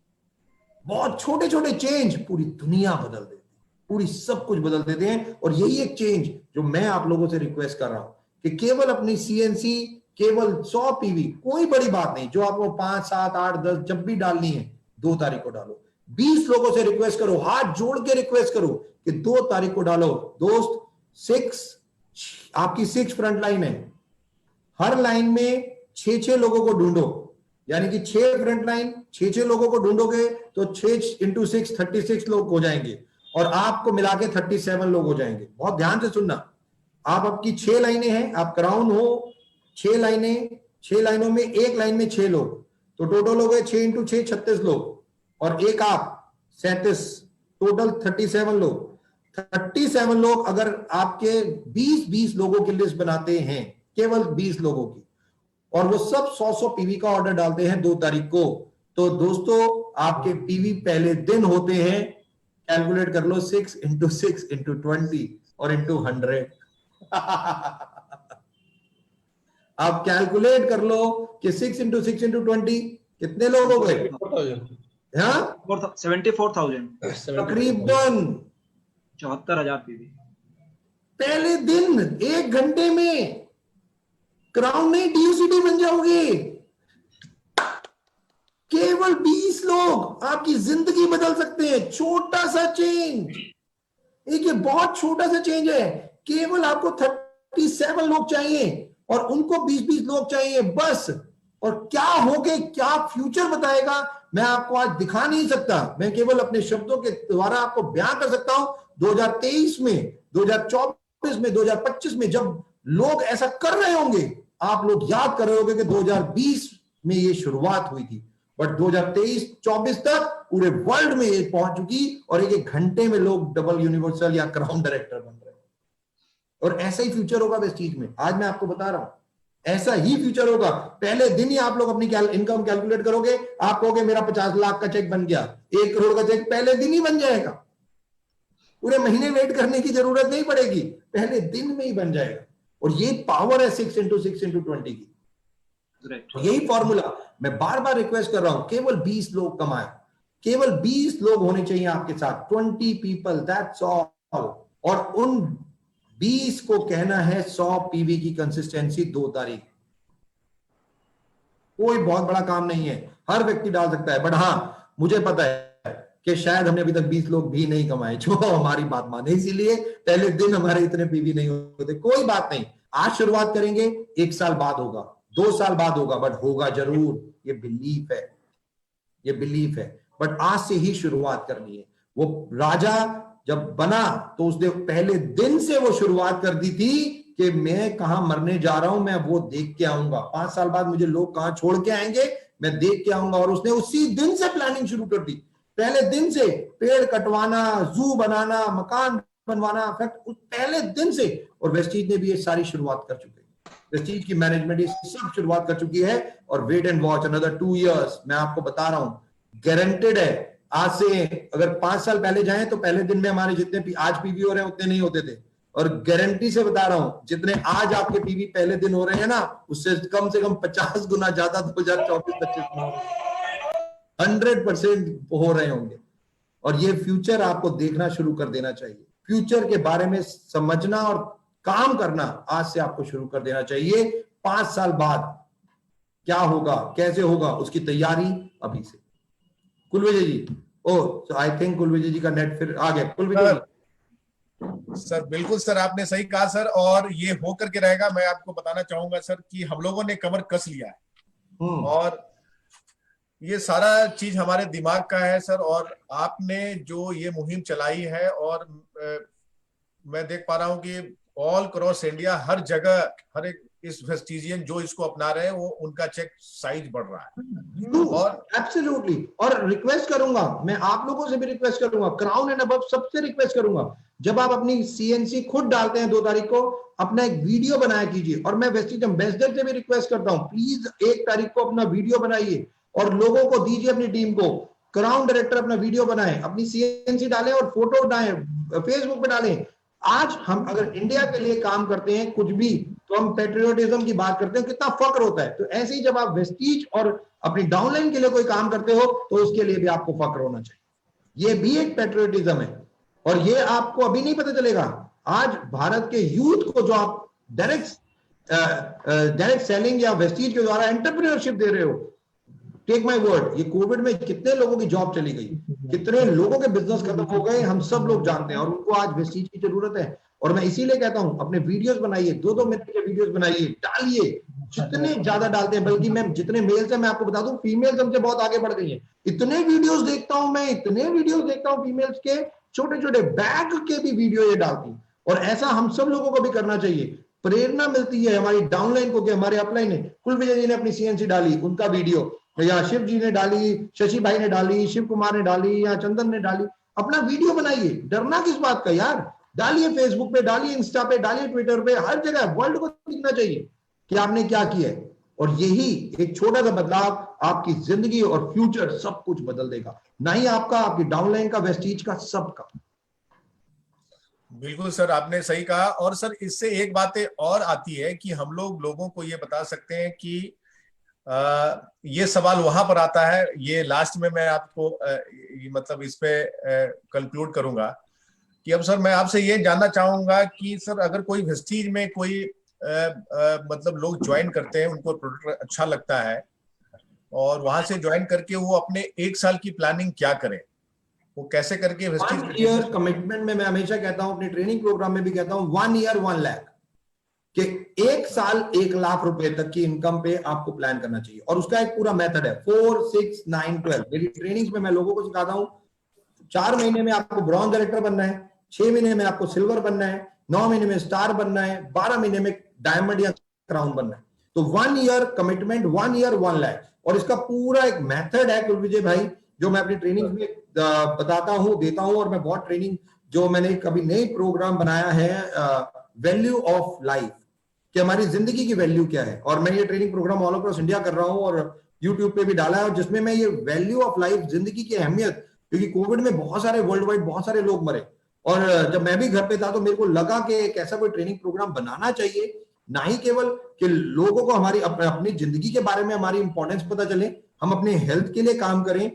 बहुत छोटे छोटे चेंज पूरी दुनिया बदल देते हैं, पूरी सब कुछ बदल देते हैं। और यही एक चेंज जो मैं आप लोगों से रिक्वेस्ट कर रहा हूं कि केवल अपनी सीएनसी, केवल 100 पीवी, कोई बड़ी बात नहीं, जो आपको 5, 7, 8, 10 जब भी डालनी है 2 तारीख को डालो। 20 लोगों से रिक्वेस्ट करो, हाथ जोड़ के रिक्वेस्ट करो कि 2 तारीख को डालो। दोस्त, 6 आपकी 6 फ्रंट लाइन है, हर लाइन में 6-6 लोगों को ढूंढो, यानी कि 6 फ्रंट लाइन, 6-6 लोगों को ढूंढोगे तो 6 into 6 36 लोग हो जाएंगे, और आपको मिला के 37 लोग हो जाएंगे। बहुत ध्यान से सुनना, आप आपकी 6 लाइनें हैं, आप क्राउन हो, 6 लाइनें, 6 लाइनों में एक लाइन में 6 लोग, तो टोटल हो गए 6 into 6 36 लोग, और एक आप 37, टोटल 37 लोग। 37 लोग अगर आपके 20-20 लोगों की लिस्ट बनाते हैं, केवल 20 लोगों की, और वो सब 100-100 पीवी का ऑर्डर डालते हैं 2 तारीख को, तो दोस्तों आपके पीवी पहले दिन होते हैं, कैलकुलेट कर लो, 6 into 6 into 20 और into 100 आप कैलकुलेट कर लो कि 6 into 6 into 20 कितने लोग हो गए? 74,000, तकरीबन 74,000 पीवी पहले दिन, 1 घंटे में क्राउन नहीं डीयूसीडी बन जाओगे। केवल 20 लोग आपकी जिंदगी बदल सकते हैं। छोटा सा चेंज, एक ये बहुत छोटा सा चेंज है। केवल आपको 37 लोग चाहिए और उनको 20-20 लोग चाहिए बस। और क्या होगे, क्या फ्यूचर बताएगा, मैं आपको आज दिखा नहीं सकता, मैं केवल अपने शब्दों के द्वारा आपको बयां कर सकता हूं। 2023 में, 2024 में, 2025 में जब लोग ऐसा कर रहे होंगे, आप लोग याद कर रहे होंगे कि 2020 में ये शुरुआत हुई थी, बट 2023-24 तक पूरे वर्ल्ड में ये पहुंच चुकी, और एक घंटे में लोग डबल यूनिवर्सल या क्राउन डायरेक्टर बन रहे हैं। और ऐसा ही फ्यूचर होगा वेस्टीज में, आज मैं आपको बता रहा हूं, ऐसा ही फ्यूचर होगा। पहले दिन ही आप लोग अपनी इनकम कैलकुलेट करोगे, आप कहोगे मेरा 50 लाख का चेक बन गया, 1 करोड़ का चेक पहले दिन ही बन जाएगा। पूरे महीने वेट करने की जरूरत नहीं पड़ेगी, पहले दिन में ही बन जाएगा। और ये पावर है 6 into 6 into 20 की। यही फॉर्मूला मैं बार बार रिक्वेस्ट कर रहा हूं, केवल 20 लोग कमाए, केवल 20 लोग होने चाहिए आपके साथ, 20 पीपल, दैट्स ऑल। और उन 20 को कहना है 100 पीवी की कंसिस्टेंसी 2 तारीख। कोई बहुत बड़ा काम नहीं है, हर व्यक्ति डाल सकता है। बट हाँ, मुझे पता है कि शायद हमने अभी तक 20 लोग भी नहीं कमाए जो हमारी बात माने, इसीलिए पहले दिन हमारे इतने पीवी नहीं होते। कोई बात नहीं, आज शुरुआत करेंगे, 1 साल बाद होगा, 2 साल बाद होगा, बट होगा जरूर। ये बिलीफ है, ये बिलीफ है। बट आज से ही शुरुआत करनी है। वो राजा जब बना तो उसने पहले दिन से वो शुरुआत कर दी थी कि मैं कहां मरने जा रहा हूं, मैं वो देख के आऊंगा। 5 साल बाद मुझे लोग कहां छोड़ के आएंगे, मैं देख के आऊंगा। और उसने उसी दिन से प्लानिंग शुरू कर दी, पहले दिन से पेड़ कटवाना, जू बनाना, मकान बनवाना, पहले दिन से। और वेस्टीज ने भी ये सारी शुरुआत कर चुके हैं। वेस्टीज की मैनेजमेंट सब शुरुआत कर चुकी है। और wait and watch another 2 years, मैं आपको बता रहा हूं, गारंटेड है। आज से अगर 5 साल पहले जाएं तो पहले दिन में हमारे जितने आज पीवी हो रहे हैं उतने नहीं होते थे। और गारंटी से बता रहा हूं, जितने आज आपके पीवी पहले दिन हो रहे हैं ना, उससे कम से कम 50 गुना ज्यादा 2024-25 में 100% हो रहे होंगे। और ये फ्यूचर आपको देखना शुरू कर देना चाहिए। फ्यूचर के बारे में समझना और काम करना आज से आपको शुरू कर देना चाहिए। 5 साल बाद क्या होगा, कैसे होगा, उसकी तैयारी अभी से। कुलविजय जी, ओह आई थिंक कुलविजय जी का नेट फिर आ गया। कुलविजय जी। सर बिल्कुल सर, आपने सही कहा सर, और ये हो करके रहेगा। मैं आपको बताना चाहूंगा सर कि हम लोगों ने कमर कस लिया है और ये सारा चीज हमारे दिमाग का है सर। और आपने जो ये मुहिम चलाई है, और मैं देख पा रहा हूं कि ऑल क्रॉस इंडिया हर जगह हर एक इस वेस्टिजियन जो इसको अपना रहे हैं वो उनका चेक साइज बढ़ रहा है। और एब्सोल्युटली, और रिक्वेस्ट करूंगा, मैं आप लोगों से भी रिक्वेस्ट करूंगा, क्राउन एंड अबव सबसे रिक्वेस्ट करूंगा, जब आप अपनी सीएनसी खुद डालते हैं 2 तारीख को, अपना एक वीडियो बनाया कीजिए। और मैं वेस्टिज एम्बेसडर से भी रिक्वेस्ट करता हूं, प्लीज 1 तारीख को अपना वीडियो बनाइए और लोगों को दीजिए, अपनी टीम को। क्राउन डायरेक्टर अपना वीडियो बनाए, अपनी सीएनसी डालें और फोटो डालें, फेसबुक पे डालें। आज हम अगर इंडिया के लिए काम करते हैं कुछ भी, तो हम पेट्रियोटिज्म की बात करते हैं, कितना फक्र होता है। तो ऐसे ही जब आप वेस्टीज और अपनी डाउनलाइन के लिए कोई काम करते हो तो उसके लिए भी आपको फक्र होना चाहिए। ये भी एक पेट्रियोटिज्म है। और ये आपको अभी नहीं पता चलेगा, आज भारत के यूथ को जो आप डायरेक्ट सेलिंग या वेस्टीज के द्वारा एंटरप्रेन्योरशिप दे रहे हो, टेक माय वर्ड, ये कोविड में कितने लोगों की जॉब चली गई, कितने लोगों के बिजनेस खत्म हो गए, हम सब लोग जानते हैं। और उनको आज वेस्टीज की जरूरत है। और मैं इसीलिए कहता हूं, अपने वीडियोस बनाइए, 2-2 मिनट के वीडियोस बनाइए, डालिए, जितने ज्यादा डालते हैं। बल्कि मैं जितने मेल्स हैं, मैं आपको बता दूं, फीमेल्स हमसे बहुत आगे बढ़ गई हैं। इतने वीडियोस देखता हूं मैं, इतने वीडियोस देखता हूं फीमेल्स के, छोटे छोटे बैग के भी वीडियो ये डालती। और ऐसा हम सब लोगों को भी करना चाहिए। प्रेरणा मिलती है हमारी डाउनलाइन को कि हमारे अपलाइन है। कुलविजय जी ने अपनी सीएनसी डाली, उनका वीडियो, या शिव जी ने डाली, शशि भाई ने डाली, शिव कुमार ने डाली, या चंदन ने डाली, अपना वीडियो बनाइए। डरना किस बात का यार, डालिए फेसबुक पे, डालिए इंस्टा पे, डालिए ट्विटर पे, हर जगह वर्ल्ड को दिखना चाहिए कि आपने क्या किया है। और यही एक छोटा सा बदलाव आपकी जिंदगी और फ्यूचर सब कुछ बदल देगा, ना ही आपका, आपकी डाउनलाइन का, वेस्टीज का, सबका। बिल्कुल सर, आपने सही कहा। और सर इससे एक बात और आती है कि हम लोगों को ये बता सकते हैं कि ये सवाल वहां पर आता है, ये लास्ट में मैं आपको मतलब इस पे कंक्लूड करूंगा कि अब सर मैं आपसे ये जानना चाहूंगा कि सर अगर कोई वेस्टीज में कोई मतलब लोग ज्वाइन करते हैं, उनको प्रोडक्ट अच्छा लगता है और वहां से ज्वाइन करके वो अपने 1 साल की प्लानिंग क्या करें, वो कैसे करके वेस्टीज 1 ईयर कमिटमेंट में मैं हमेशा कहता हूं, अपने ट्रेनिंग प्रोग्राम में भी कहता हूं, 1 ईयर 1 लाख, कि 1 साल 1 लाख रुपए तक की इनकम पे आपको प्लान करना चाहिए। और उसका एक पूरा मेथड है, 4, 6, 9, 12। मेरी ट्रेनिंग्स में मैं लोगों को सिखाता हूं, 4 महीने में आपको ब्रॉन्ज डायरेक्टर बनना है, 6 महीने में आपको सिल्वर बनना है, 9 महीने में स्टार बनना है, 12 महीने में डायमंड या क्राउन बनना है। तो 1 ईयर कमिटमेंट, 1 ईयर 1 लाख। और इसका पूरा एक मेथड है कुलविजय भाई, जो मैं अपनी ट्रेनिंग में बताता हूं, देता हूं। और मैं बहुत ट्रेनिंग, जो मैंने कभी नई प्रोग्राम बनाया है, वैल्यू ऑफ लाइफ, कि हमारी जिंदगी की वैल्यू क्या है। और मैं ये training program all across India कर रहा हूं और यूट्यूब पे भी डाला है, और जिसमें मैं ये वैल्यू ऑफ लाइफ, जिंदगी की अहमियत, क्योंकि कोविड में बहुत सारे वर्ल्ड वाइड बहुत सारे लोग मरे, और जब मैं भी घर पे था तो मेरे को लगा कि एक ऐसा कोई ट्रेनिंग प्रोग्राम बनाना चाहिए, ना ही केवल कि लोगों को हमारी अपनी जिंदगी के बारे में हमारी इंपॉर्टेंस पता चले, हम अपने हेल्थ के लिए काम करें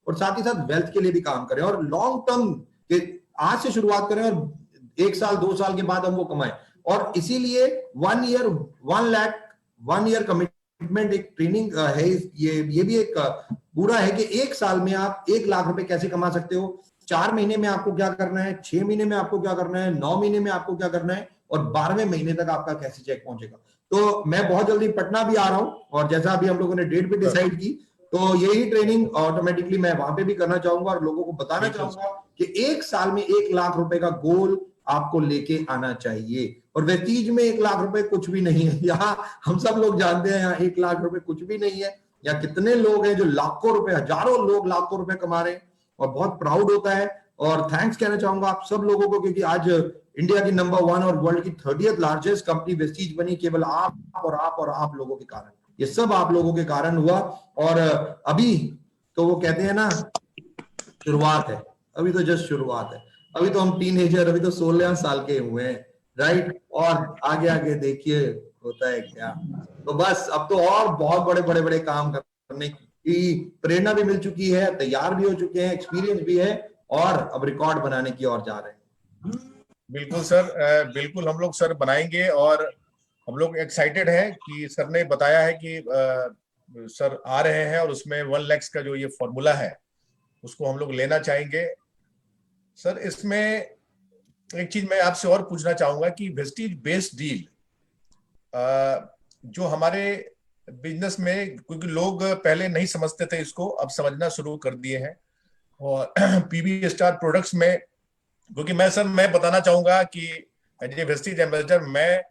और साथ ही साथ वेल्थ के लिए भी काम करें, और लॉन्ग टर्म के आज से शुरुआत करें और 1 साल 2 साल के बाद हम वो कमाएं। और इसीलिए 1 ईयर 1 लाख, 1 ईयर कमिटमेंट एक ट्रेनिंग है। ये भी एक पूरा है कि 1 साल में आप 1 लाख रुपए कैसे कमा सकते हो, 4 महीने में आपको क्या करना है, 6 महीने में आपको क्या करना है, 9 महीने में आपको क्या करना है, और 12वें महीने तक आपका कैसे चेक पहुंचेगा। तो मैं बहुत जल्दी पटना भी आ रहा हूं, और जैसा अभी हम लोगों ने डेट भी डिसाइड की, तो यही ट्रेनिंग ऑटोमेटिकली मैं वहां पे भी करना चाहूंगा और लोगों को बताना चाहूंगा कि 1 साल में 1 लाख रुपए का गोल आपको लेके आना चाहिए। और वेस्टीज में 1 लाख रुपए कुछ भी नहीं है। यहाँ हम सब लोग जानते हैं, यहाँ 1 लाख रुपए कुछ भी नहीं है। या कितने लोग हैं जो लाखों रुपए, हजारों लोग लाखों रुपए कमा रहे हैं, और बहुत प्राउड होता है। और थैंक्स कहना चाहूंगा आप सब लोगों को, क्योंकि आज इंडिया की नंबर 1 और वर्ल्ड की 30th लार्जेस्ट कंपनी वेस्टीज बनी केवल आप लोगों के कारण। ये सब आप लोगों के कारण हुआ। और अभी तो वो कहते हैं ना, शुरुआत है, अभी तो जस्ट शुरुआत है। अभी तो हम टीनेजर, अभी तो 16 साल के हुए हैं, राइट। और आगे आगे देखिए होता है क्या। तो बस अब तो और बहुत बड़े बड़े काम करने की प्रेरणा भी मिल चुकी है, तैयार भी हो चुके हैं, एक्सपीरियंस भी है, और अब रिकॉर्ड बनाने की ओर जा रहे हैं। बिल्कुल सर, बिल्कुल हम लोग सर बनाएंगे, और हम लोग एक्साइटेड हैं कि सर ने बताया है कि सर आ रहे हैं, और उसमें 1 लाख का जो ये फॉर्मूला है उसको हम लोग लेना चाहेंगे। सर इसमें एक चीज मैं आपसे और पूछना चाहूंगा कि वेस्टीज बेस्ड डील जो हमारे बिजनेस में, क्योंकि लोग पहले नहीं समझते थे इसको, अब समझना शुरू कर दिए हैं। और पीवी स्टार प्रोडक्ट्स में, क्योंकि मैं बताना चाहूंगा कि एज ए वेस्टीज एम्बेसडर मैं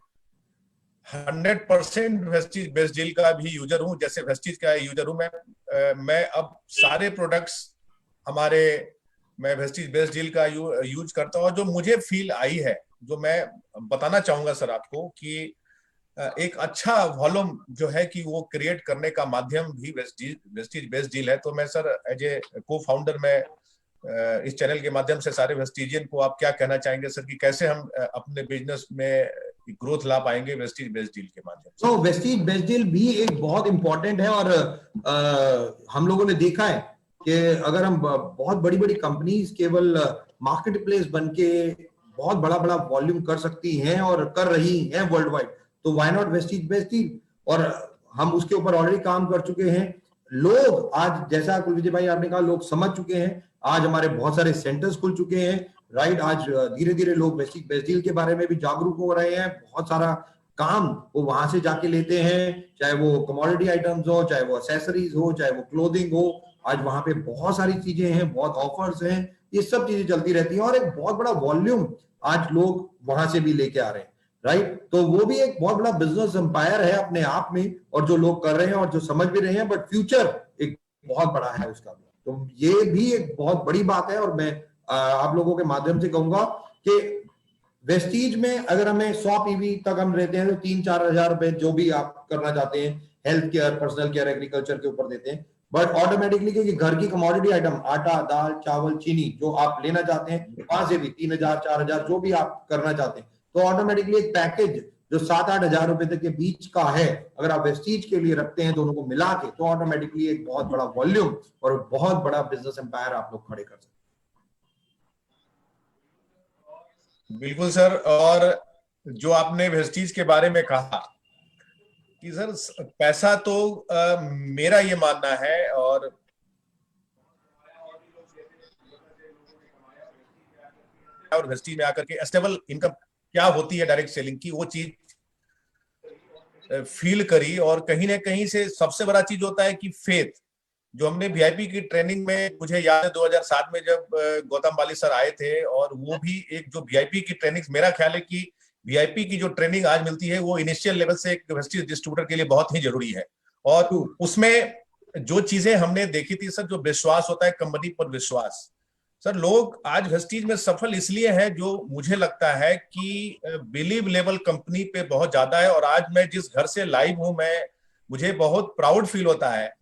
100% वेस्टीज बेस्ड डील का भी यूजर हूं। जैसे वेस्टीज का यूजर हूं मैं अब सारे प्रोडक्ट्स हमारे, मैं वेस्टीज बेस्ड डील का यूज करता हूं। और जो मुझे फील आई है, जो मैं बताना चाहूंगा सर आपको, कि एक अच्छा वॉल्यूम जो है कि वो क्रिएट करने का माध्यम भी वेस्टीज बेस्ड डील है। तो मैं सर एज ए को फाउंडर में इस चैनल के माध्यम से सारे वेस्टीजियन को आप क्या कहना चाहेंगे सर, कि कैसे हम अपने बिजनेस में ग्रोथ ला पाएंगे वेस्टीज बेस्ड डील के माध्यम से? तो वेस्टीज बेस्ड डील भी एक बहुत इंपॉर्टेंट है। और हम लोगों ने देखा है कि अगर हम बहुत बड़ी बड़ी कंपनीज केवल मार्केट प्लेस बन के बहुत बड़ा वॉल्यूम कर सकती हैं और कर रही हैं वर्ल्ड वाइड, तो why not Vestige based deal. और हम उसके ऊपर ऑलरेडी काम कर चुके हैं। लोग आज, जैसा कुलविजय भाई आपने कहा, लोग समझ चुके हैं। आज हमारे बहुत सारे सेंटर्स खुल चुके हैं, राइट। आज धीरे धीरे लोग वेस्टीज बेस्ड डील के बारे में भी जागरूक हो रहे हैं। बहुत सारा काम वो वहां से जाके लेते हैं, चाहे वो कमोडिटी आइटम्स हो, चाहे वो एक्सेसरीज हो, चाहे वो क्लोथिंग हो। आज वहां पे बहुत सारी चीजें हैं, बहुत ऑफर्स हैं, ये सब चीजें चलती रहती हैं, और एक बहुत बड़ा वॉल्यूम आज लोग वहां से भी लेके आ रहे हैं, राइट। तो वो भी एक बहुत बड़ा बिजनेस एम्पायर है अपने आप में, और जो लोग कर रहे हैं और जो समझ भी रहे हैं, बट फ्यूचर एक बहुत बड़ा है उसका भी। तो ये भी एक बहुत बड़ी बात है। और मैं आप लोगों के माध्यम से कहूंगा कि वेस्टीज में अगर हमें 100 पीवी तक हम रहते हैं, तो 3-4 हजार रुपए जो भी आप करना चाहते हैं, health care, personal care, agriculture के ऊपर देते हैं। बट ऑटोमेटिकली, क्योंकि घर की कमोडिटी आइटम, आटा, दाल, चावल, चीनी जो आप लेना चाहते हैं, वहां से भी 3,000, 4,000 जो भी आप करना चाहते हैं, तो ऑटोमेटिकली एक पैकेज जो 7-8 हजार रुपए तक के बीच का है, अगर आप वेस्टीज के लिए रखते हैं दोनों को मिला के, तो ऑटोमेटिकली एक बहुत बड़ा वॉल्यूम और बहुत बड़ा बिजनेस एम्पायर आप लोग खड़े कर सकते हैं। बिल्कुल सर। और जो आपने वेस्टीज के बारे में कहा कि सर पैसा तो मेरा ये मानना है, और वेस्टीज में आकर के स्टेबल इनकम क्या होती है डायरेक्ट सेलिंग की, वो चीज फील करी। और कहीं ना कहीं से सबसे बड़ा चीज होता है कि फेथ, जो हमने वीआईपी की ट्रेनिंग में, मुझे याद है 2007 में जब गौतम बाली सर आए थे, और वो भी एक जो वीआईपी की ट्रेनिंग, मेरा ख्याल है कि वीआईपी की जो ट्रेनिंग आज मिलती है वो इनिशियल लेवल से एक वेस्टीज डिस्ट्रीब्यूटर के लिए बहुत ही जरूरी है। और उसमें जो चीजें हमने देखी थी सर, जो विश्वास होता है, कंपनी पर विश्वास। सर लोग आज वेस्टीज में सफल इसलिए है, जो मुझे लगता है कि बिलीव लेवल कंपनी पे बहुत ज्यादा है। और आज मैं जिस घर से लाइव हूं, मुझे बहुत प्राउड फील होता है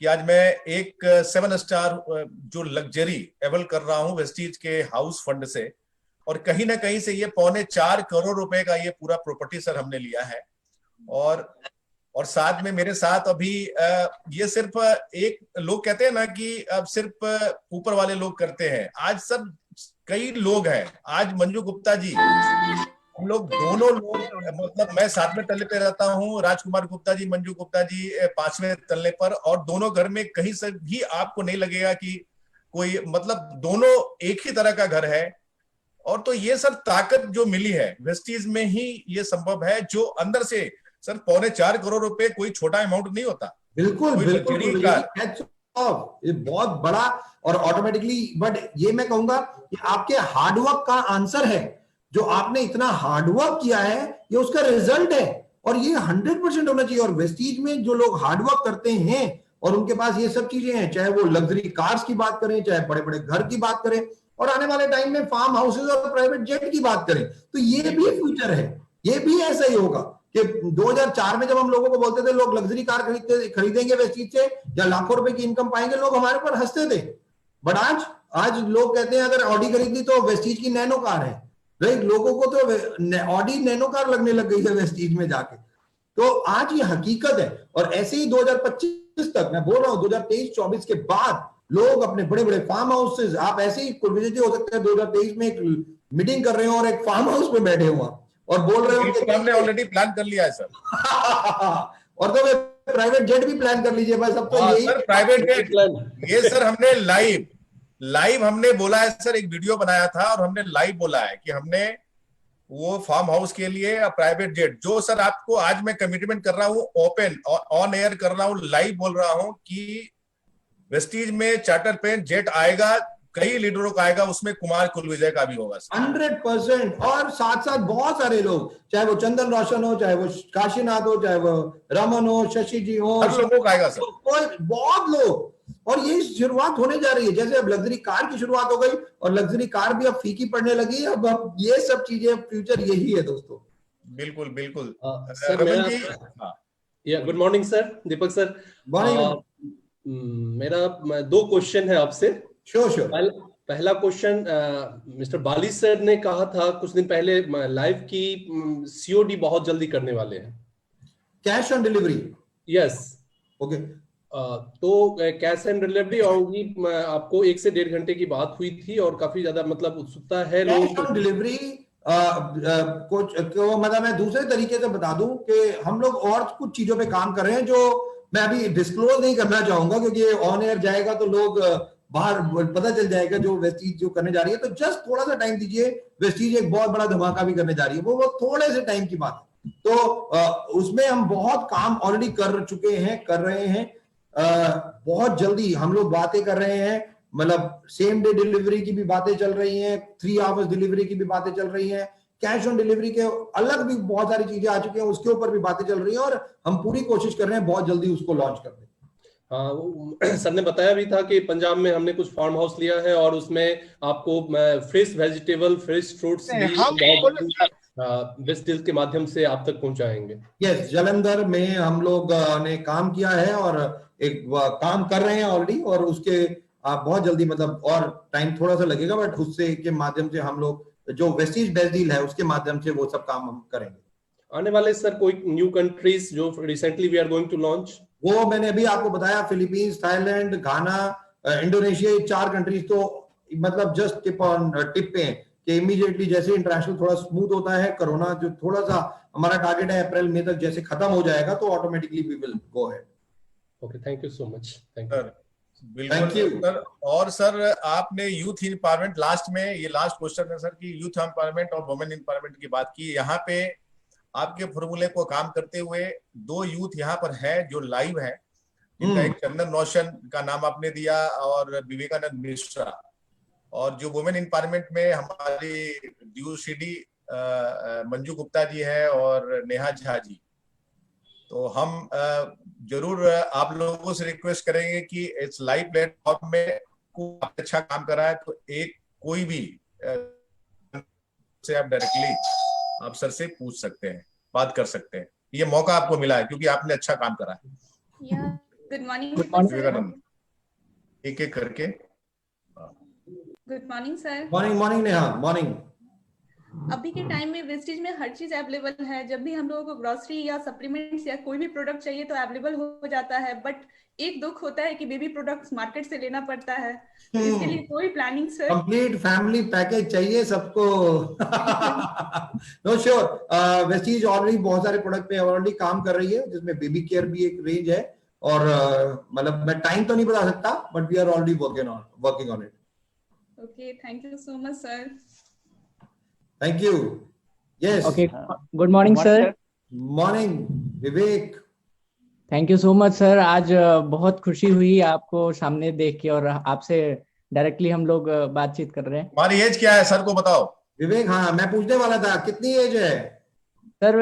कि आज मैं एक 7 स्टार जो लग्जरी एवल कर रहा हूं वेस्टीज के हाउस फंड से। और कहीं ना कहीं से ये 3.25 करोड़ रुपए का ये पूरा प्रॉपर्टी सर हमने लिया है। और साथ में मेरे साथ अभी ये सिर्फ एक, लोग कहते हैं ना कि अब सिर्फ ऊपर वाले लोग करते हैं, आज सर कई लोग हैं। आज मंजू गुप्ता जी, हम लोग दोनों लोग, मतलब मैं 7वें तल्ले पे रहता हूँ, राजकुमार गुप्ता जी, मंजू गुप्ता जी 5वें तल्ले पर, और दोनों घर में कहीं से भी आपको नहीं लगेगा कि कोई, मतलब दोनों एक ही तरह का घर है। और तो ये सर ताकत जो मिली है वेस्टीज में ही ये संभव है, जो अंदर से सर 3.25 करोड़ रुपए कोई छोटा अमाउंट नहीं होता। बिल्कुल कोई बिल्कुल luxury बिल्कुल, car। hats off, ये बहुत बड़ा और ऑटोमेटिकली, बट ये मैं कहूंगा कि आपके हार्डवर्क का आंसर है। जो आपने इतना हार्डवर्क किया है ये उसका रिजल्ट है, और ये 100% होना चाहिए। और वेस्टीज में जो लोग हार्डवर्क करते हैं और उनके पास ये सब चीजें हैं, चाहे वो लग्जरी कार्स की बात करें, चाहे बड़े बड़े घर की बात करें, और आने वाले टाइम में फार्म हाउसेज और प्राइवेट जेट की बात करें, तो ये भी फ्यूचर है। ये भी ऐसा ही होगा कि 2004 में जब हम लोगों को बोलते थे लोग लग्जरी कार खरीदेंगे वेस्टीज से या लाखों रुपए की इनकम पाएंगे, लोग हमारे पर हंसते थे। बट आज लोग कहते हैं अगर ऑडी खरीदनी तो वेस्टीज की नैनो कार है, राइट? लोगों को तो ऑडी नैनो कार लगने लग गई है वेस्टीज में जाके। तो आज ये हकीकत है, और ऐसे ही 2025 तक, मैं बोल रहा हूँ 2023-24 के बाद लोग अपने बड़े बड़े फार्म हाउसेज, आप ऐसे ही कुलविजय जी हो सकते हैं 2023 में एक मीटिंग कर रहे हो और एक फार्म हाउस में बैठे हुआ और बोल रहे हो कि हमने ऑलरेडी प्लान कर लिया है सर। और तो प्राइवेट जेट भी प्लान कर लीजिए बस, अब तो यही सर प्राइवेट जेट, ये सर हमने लाइव हमने बोला है सर, एक वीडियो बनाया था और हमने लाइव बोला है कि हमने वो फार्म हाउस के लिए प्राइवेट जेट, जो सर आपको आज मैं कमिटमेंट कर रहा हूँ, ओपन ऑन एयर कर रहा हूँ, लाइव बोल रहा हूँ कि वेस्टीज में चार्टर प्लेन जेट आएगा, कई लीडरों का आएगा, उसमें कुमार कुलविजय का भी होगा 100%। और साथ साथ बहुत सारे लोग, चाहे वो चंदन रोशन हो, चाहे वो काशीनाथ हो, चाहे वो रमन हो, शशि जी हो, हर लोगों का आएगा सर, कोई बहुत लोग। और ये शुरुआत होने जा रही है, जैसे अब लग्जरी कार की शुरुआत हो गई और लग्जरी कार भी अब फीकी पड़ने लगी है। अब ये सब चीजें, फ्यूचर यही है दोस्तों। बिल्कुल बिल्कुल। सर गुड मॉर्निंग सर, दीपक सर। मेरा 2 क्वेश्चन है आपसे। श्योर। पहला क्वेश्चन, मिस्टर बाली सर ने कहा था कुछ दिन पहले लाइव की सीओडी बहुत जल्दी करने वाले हैं, cash on delivery. Yes, okay. तो कैश ऑन डिलीवरी होगी, आपको 1 से 1.5 घंटे की बात हुई थी और काफी ज्यादा मतलब उत्सुकता है लोगों को। डिलीवरी को मतलब मैं दूसरे तरीके से बता दूं कि हम लोग और कुछ चीजों पे काम कर रहे हैं जो मैं अभी डिस्क्लोज नहीं करना चाहूंगा, क्योंकि ये ऑन एयर जाएगा तो लोग बाहर पता चल जाएगा जो वेस्टीज जो करने जा रही है। तो जस्ट थोड़ा सा टाइम दीजिए, वेस्टीज एक बहुत बड़ा धमाका भी करने जा रही है, वो थोड़े से टाइम की बात है। तो उसमें हम बहुत काम ऑलरेडी कर चुके हैं, कर रहे हैं। बहुत जल्दी हम लोग बातें कर रहे हैं, मतलब सेम डे डिलीवरी की भी बातें चल रही हैं, 3 आवर्स डिलीवरी की भी बातें चल रही हैं, कैश ऑन डिलीवरी के अलग भी बहुत सारी चीजें आ चुकी हैं, उसके ऊपर भी बातें चल रही हैं, और हम पूरी कोशिश कर रहे हैं बहुत जल्दी उसको लॉन्च कर दें। हाँ, सर ने बताया भी था कि पंजाब में हमने कुछ फार्म हाउस लिया है और उसमें आपको fresh vegetable, fresh fruits Vestige के माध्यम से आप तक पहुंचाएंगे। यस, जालंधर में हम लोग ने काम किया है और एक काम कर रहे हैं ऑलरेडी, और उसके बहुत जल्दी, मतलब और टाइम थोड़ा सा लगेगा, बट उससे के माध्यम से हम लोग जो वेस्टीज बेस्ट डील है उसके माध्यम से वो सब काम हम करेंगे। आने वाले सर कोई न्यू कंट्रीज जो recently we are going to launch? वो मैंने अभी आपको बताया, Philippines, Thailand, Ghana, Indonesia, 4 countries तो मतलब जस्ट टिप ऑन टिप पे हैं कि इमीडिएटली जैसे इंटरनेशनल थोड़ा स्मूथ होता है, कोरोना जो थोड़ा सा हमारा टारगेट है अप्रैल मई तक जैसे खत्म हो जाएगा तो automatically we will go ahead. Okay, thank you so much. Thank you बिल्कुल सर। और सर आपने यूथ एम्पावरमेंट लास्ट में, ये लास्ट क्वेश्चन है सर, कि यूथ एम्पावरमेंट और वुमेन एम्पावरमेंट की बात की। यहाँ पे आपके फॉर्मूले को काम करते हुए 2 यूथ यहाँ पर है जो लाइव है, जिनका एक चंदन रोशन का नाम आपने दिया और विवेकानंद मिश्रा, और जो वुमेन एम्पावरमेंट में हमारी DUCD मंजू गुप्ता जी है और नेहा झा जी। तो हम जरूर आप लोगों से रिक्वेस्ट करेंगे कि इस लाइव प्लेटफॉर्म में अच्छा काम करा है तो एक कोई भी से आप डायरेक्टली आप सर से पूछ सकते हैं, बात कर सकते हैं। ये मौका आपको मिला है क्योंकि आपने अच्छा काम करा है। गुड मॉर्निंग एक एक करके। Good morning sir. Morning Neha, morning. अभी के टाइम में वेस्टीज में हर चीज अवेलेबल है। जब भी हम लोगों को ग्रोसरी या सप्लीमेंट्स या कोई भी प्रोडक्ट चाहिए तो अवेलेबल हो जाता है, बट एक दुख होता है कि बेबी प्रोडक्ट्स मार्केट से लेना पड़ता है। तो इसके लिए कोई planning sir? Complete family package चाहिए सबको। नो श्योर, वेस्टीज ऑलरेडी बहुत सारे प्रोडक्ट पे ऑलरेडी काम कर रही है, जिसमें बेबी केयर भी एक रेंज है, और मतलब मैं टाइम तो नहीं बता सकता, but we are already working on it. Okay, thank you so much sir. Thank you. Yes, okay, good morning sir. Morning Vivek. Thank you so much sir. आज बहुत खुशी हुई आपको सामने देख के और आपसे डायरेक्टली हम लोग बातचीत कर रहे हैं। हमारी एज क्या है सर को बताओ। विवेक, हाँ मैं पूछने वाला था, कितनी एज है? सर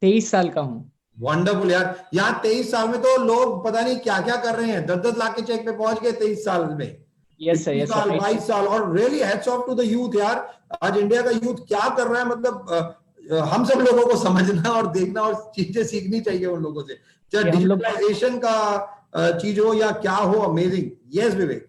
23 साल का हूँ। वंडरफुल यार। यहाँ 23 साल में तो लोग पता नहीं क्या क्या कर रहे हैं, 10-10 लाख के चेक पे पहुंच गए 23 साल में। यस सर, 22 साल। और really hats off to the youth यार। आज इंडिया का यूथ क्या कर रहा है, मतलब हम सब लोगों को समझना और देखना और चीजें सीखनी चाहिए उन लोगों से, चाहे डिजिटलाइजेशन का चीज हो या क्या हो। अमेजिंग। यस विवेक।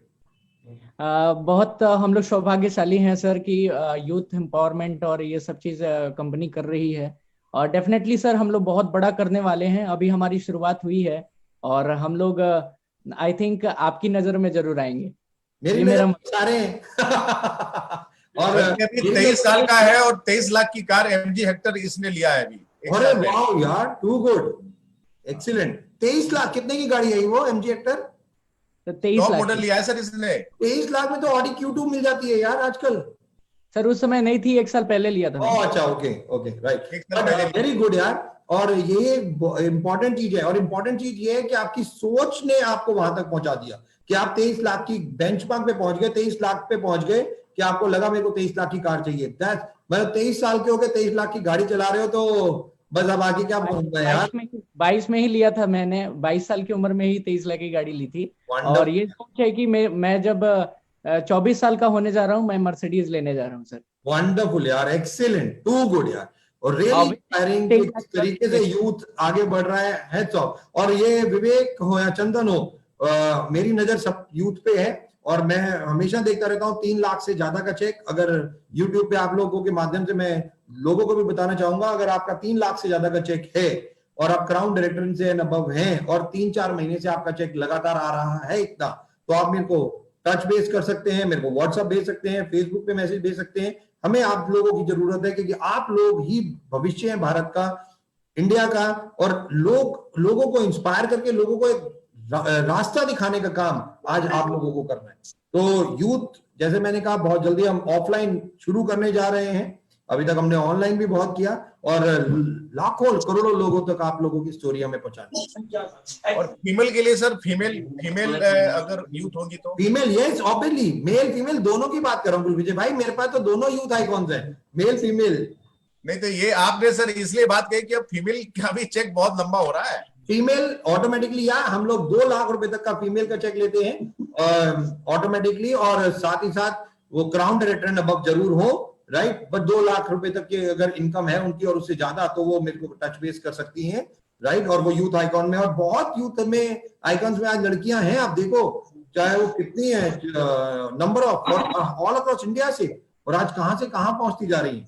बहुत हम लोग सौभाग्यशाली हैं सर कि यूथ एम्पावरमेंट और ये सब चीज कंपनी कर रही है। और डेफिनेटली सर हम लोग बहुत बड़ा करने वाले हैं। अभी हमारी शुरुआत हुई है और हम लोग आई थिंक आपकी नजर में जरूर आएंगे। मेरा सारे और अभी 23 साल का है और 23 लाख की कार MG हेक्टर इसने लिया है अभी। अरे वाह यार, टू गुड, एक्सीलेंट। 23 लाख कितने की गाड़ी है वो MG हेक्टर? तो 23 लाख मॉडल लिया है सर इसने। 23 लाख में तो ऑडी Q2 मिल जाती है यार आजकल। सर उस समय नहीं थी, 1 साल पहले लिया था। अच्छा, okay okay, right, very good यार। और ये इंपॉर्टेंट चीज है, और इंपॉर्टेंट चीज ये है कि आपकी सोच ने आपको वहां तक पहुंचा दिया कि आप 23 लाख की बेंचमार्क पे पहुंच गए, 23 लाख पे पहुंच गए कि आपको लगा मेरे को 23 लाख की कार चाहिए। मतलब 23 साल के हो गए, 23 लाख की गाड़ी चला रहे हो, तो बस अब आगे क्या बोलूंगा यार। 22 में ही लिया था मैंने, 22 साल की उम्र में ही 23 लाख की गाड़ी ली थी। और ये सोच है कि मैं जब 24 साल का होने जा रहा हूँ, मैं मर्सिडीज लेने जा रहा हूँ सर। वंडरफुल यार, एक्सीलेंट, टू गुड यार। और रियली इंस्पायरिंग किस तरीके से यूथ आगे बढ़ रहा है, हेड्स ऑफ। और ये विवेक हो या चंदन हो, मेरी नजर सब यूथ पे है। और मैं हमेशा देखता रहता हूँ 3 लाख से ज्यादा का चेक। अगर यूट्यूब पे आप लोगों के माध्यम से मैं लोगों को भी बताना चाहूंगा, अगर आपका 3 लाख से ज्यादा का चेक है और आप क्राउन डायरेक्टर से अबव हैं और 3-4 महीने से आपका चेक लगातार आ रहा है इतना, तो आप मेरे को टच बेस कर सकते हैं, मेरे को व्हाट्सएप भेज सकते हैं, फेसबुक पे मैसेज भेज सकते हैं। हमें आप लोगों की जरूरत है, क्योंकि आप लोग ही भविष्य है भारत का, इंडिया का। और लोगों को इंस्पायर करके लोगों को एक रास्ता दिखाने का काम आज आप लोगों को करना है। तो यूथ, जैसे मैंने कहा, बहुत जल्दी हम ऑफलाइन शुरू करने जा रहे हैं। अभी तक हमने ऑनलाइन भी बहुत किया और लाखों करोड़ों लोगों तक आप लोगों की स्टोरी हमें पहुंचानी। और फीमेल के लिए सर, फीमेल अगर यूथ होगी तो female, yes obviously, male female दोनों की बात कर रहा हूँ विजय भाई। मेरे पास तो दोनों यूथ आइकॉन्स हैं, मेल फीमेल। नहीं तो ये आपने सर इसलिए बात कही कि अब फीमेल का भी चेक बहुत लंबा हो रहा है। फीमेल ऑटोमेटिकली, यार हम लोग 2 लाख रुपए तक का फीमेल का चेक लेते हैं ऑटोमेटिकली। और साथ ही साथ वो क्राउन डायरेक्टर अबव जरूर हो, राइट। बट 2 लाख रुपए तक की अगर इनकम है उनकी और उससे ज्यादा, तो वो मेरे को टच बेस कर सकती हैं, राइट। और वो यूथ आइकॉन में, और बहुत यूथ में आइकॉन्स में आज लड़कियां हैं। आप देखो चाहे वो कितनी है, number of all across India से, और आज कहां से कहां पहुंचती जा रही है।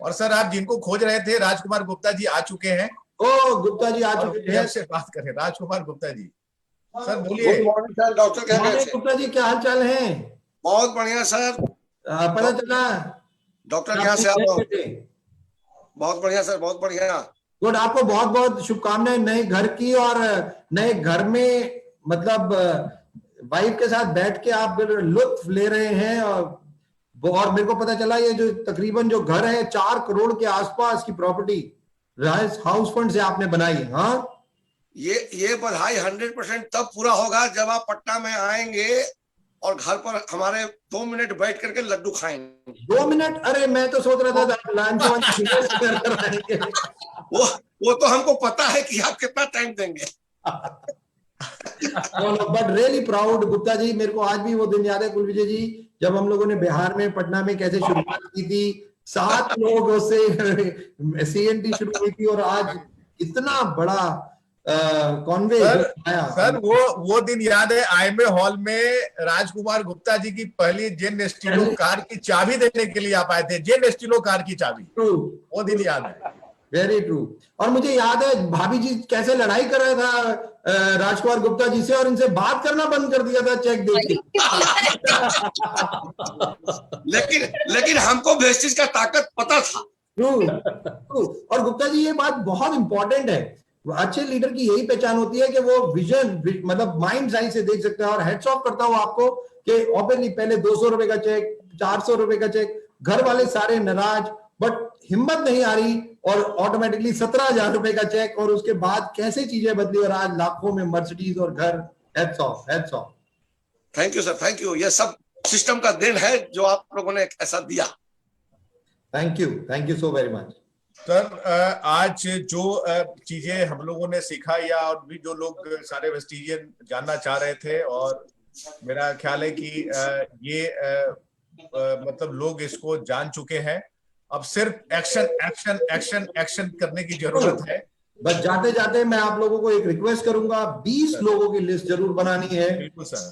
और सर आप जिनको खोज रहे थे, राजकुमार गुप्ता जी आ चुके हैं। ओ गुप्ता जी आ चुके हैं, से बात करें। राजकुमार गुप्ता जी, सर बोलिए। डॉक्टर क्या गुप्ता जी, क्या हाल चाल है? बहुत बढ़िया सर। पता चला डॉक्टर यहाँ से आप? बहुत बढ़िया सर, बहुत बढ़िया। गुड। आपको बहुत बहुत शुभकामनाएं नए घर की, और नए घर में मतलब वाइफ के साथ बैठ के आप लुत्फ ले रहे हैं। और मेरे को पता चला ये जो तकरीबन जो घर है 4 करोड़ के आसपास की प्रॉपर्टी हाउस फंड से आपने बनाई। हाँ, ये बधाई 100% तब पूरा होगा जब आप पटना में आएंगे और घर पर हमारे 2 मिनट बैठ करके लड्डू खाएंगे। 2 मिनट? अरे मैं तो सोच रहा था लंच वो तो हमको पता है कि आप कितना टाइम देंगे। But really proud Gupta ji. मेरे को आज भी वो दिन याद है कुलविजय जी, जब हम लोगों ने बिहार में पटना में कैसे शुरुआत की थी, 7 लोगों से CNT शुरू हुई थी, और आज इतना बड़ा कॉन्वे आया। सर वो दिन याद है, IMA हॉल में राजकुमार गुप्ता जी की पहली जेन स्टीलो कार की चाबी देने के लिए आप आए थे। जेन स्टीलो कार की चाबी, वो दिन याद है। Very true. और मुझे याद है भाभी जी कैसे लड़ाई कर रहा था राजकुमार गुप्ता जी से, और इनसे बात करना बंद कर दिया था चेक देके। लेकिन हमको वेस्टिज का ताकत पता था। ट्रू। और गुप्ता जी, ये बात बहुत इंपॉर्टेंट है। अच्छे लीडर की यही पहचान होती है कि वो विजन, मतलब माइंड साइज से देख सकता है। और हेड्स ऑफ करता हूं आपको कि ऑब्वियसली पहले 200 रुपए का चेक, 400 रुपए का चेक, घर वाले सारे नाराज, बट हिम्मत नहीं आ रही और ऑटोमेटिकली 17,000 रुपए का चेक, और उसके बाद कैसे चीजें बदली और आज लाखों में मर्सिडीज और घर। Heads of, heads of. Thank you sir, thank you. ये सब सिस्टम का देन है जो आप लोगों ने ऐसा दिया। Thank you so very much sir. आज जो चीजें हम लोगों ने सीखा, या और भी जो लोग सारे वेस्टिजियन जानना चाह रहे थे, और मेरा ख्याल है कि ये मतलब लोग इसको जान चुके हैं। अब सिर्फ एक्शन एक्शन एक्शन एक्शन करने की जरूरत है। बस जाते जाते मैं आप लोगों को एक रिक्वेस्ट करूंगा, 20 लोगों की लिस्ट जरूर बनानी है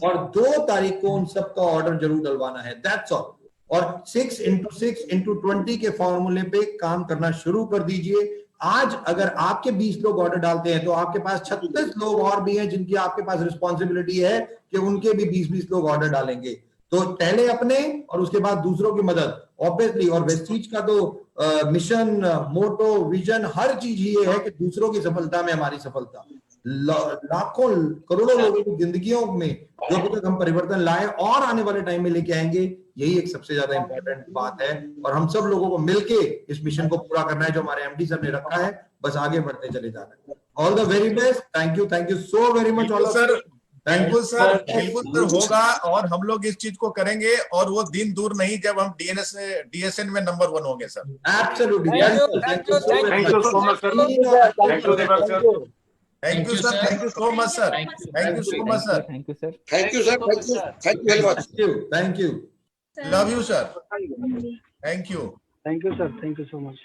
और 2 तारीख को उन सबका ऑर्डर जरूर डलवाना है। That's all. और 6 into 6 into 20 के फॉर्मूले पे काम करना शुरू कर दीजिए। आज अगर आपके 20 लोग ऑर्डर डालते हैं तो आपके पास 36 लोग और भी हैं जिनकी आपके पास रिस्पॉन्सिबिलिटी है कि उनके भी 20-20 लोग ऑर्डर डालेंगे। तो पहले अपने और उसके बाद दूसरों की मदद, ऑब्वियसली। और वेस्टीज का तो मिशन, मोटो, विजन, हर चीज ये है कि दूसरों की सफलता में हमारी सफलता। लाखों करोड़ों लोगों की जिंदगियों में जो अभी तक हम परिवर्तन लाए और आने वाले टाइम में लेके आएंगे, यही एक सबसे ज्यादा इंपॉर्टेंट बात है। और हम सब लोगों को मिलके इस मिशन को पूरा करना है जो हमारे एमडी सर ने रखा है। बस आगे बढ़ते चले जाना है। All the very best. Thank you so very much all sir. बिल्कुल सर, बिल्कुल सर होगा, और हम लोग इस चीज को करेंगे, और वो दिन दूर नहीं जब हम DSN में नंबर 1 होंगे sir. Absolutely. Thank you so much sir. Thank you Deepak sir. Thank you sir. Thank you so much sir. Thank you so much sir. Thank you sir. Thank you very much. Thank you. Love you sir. Thank you. Thank you sir, thank you so much.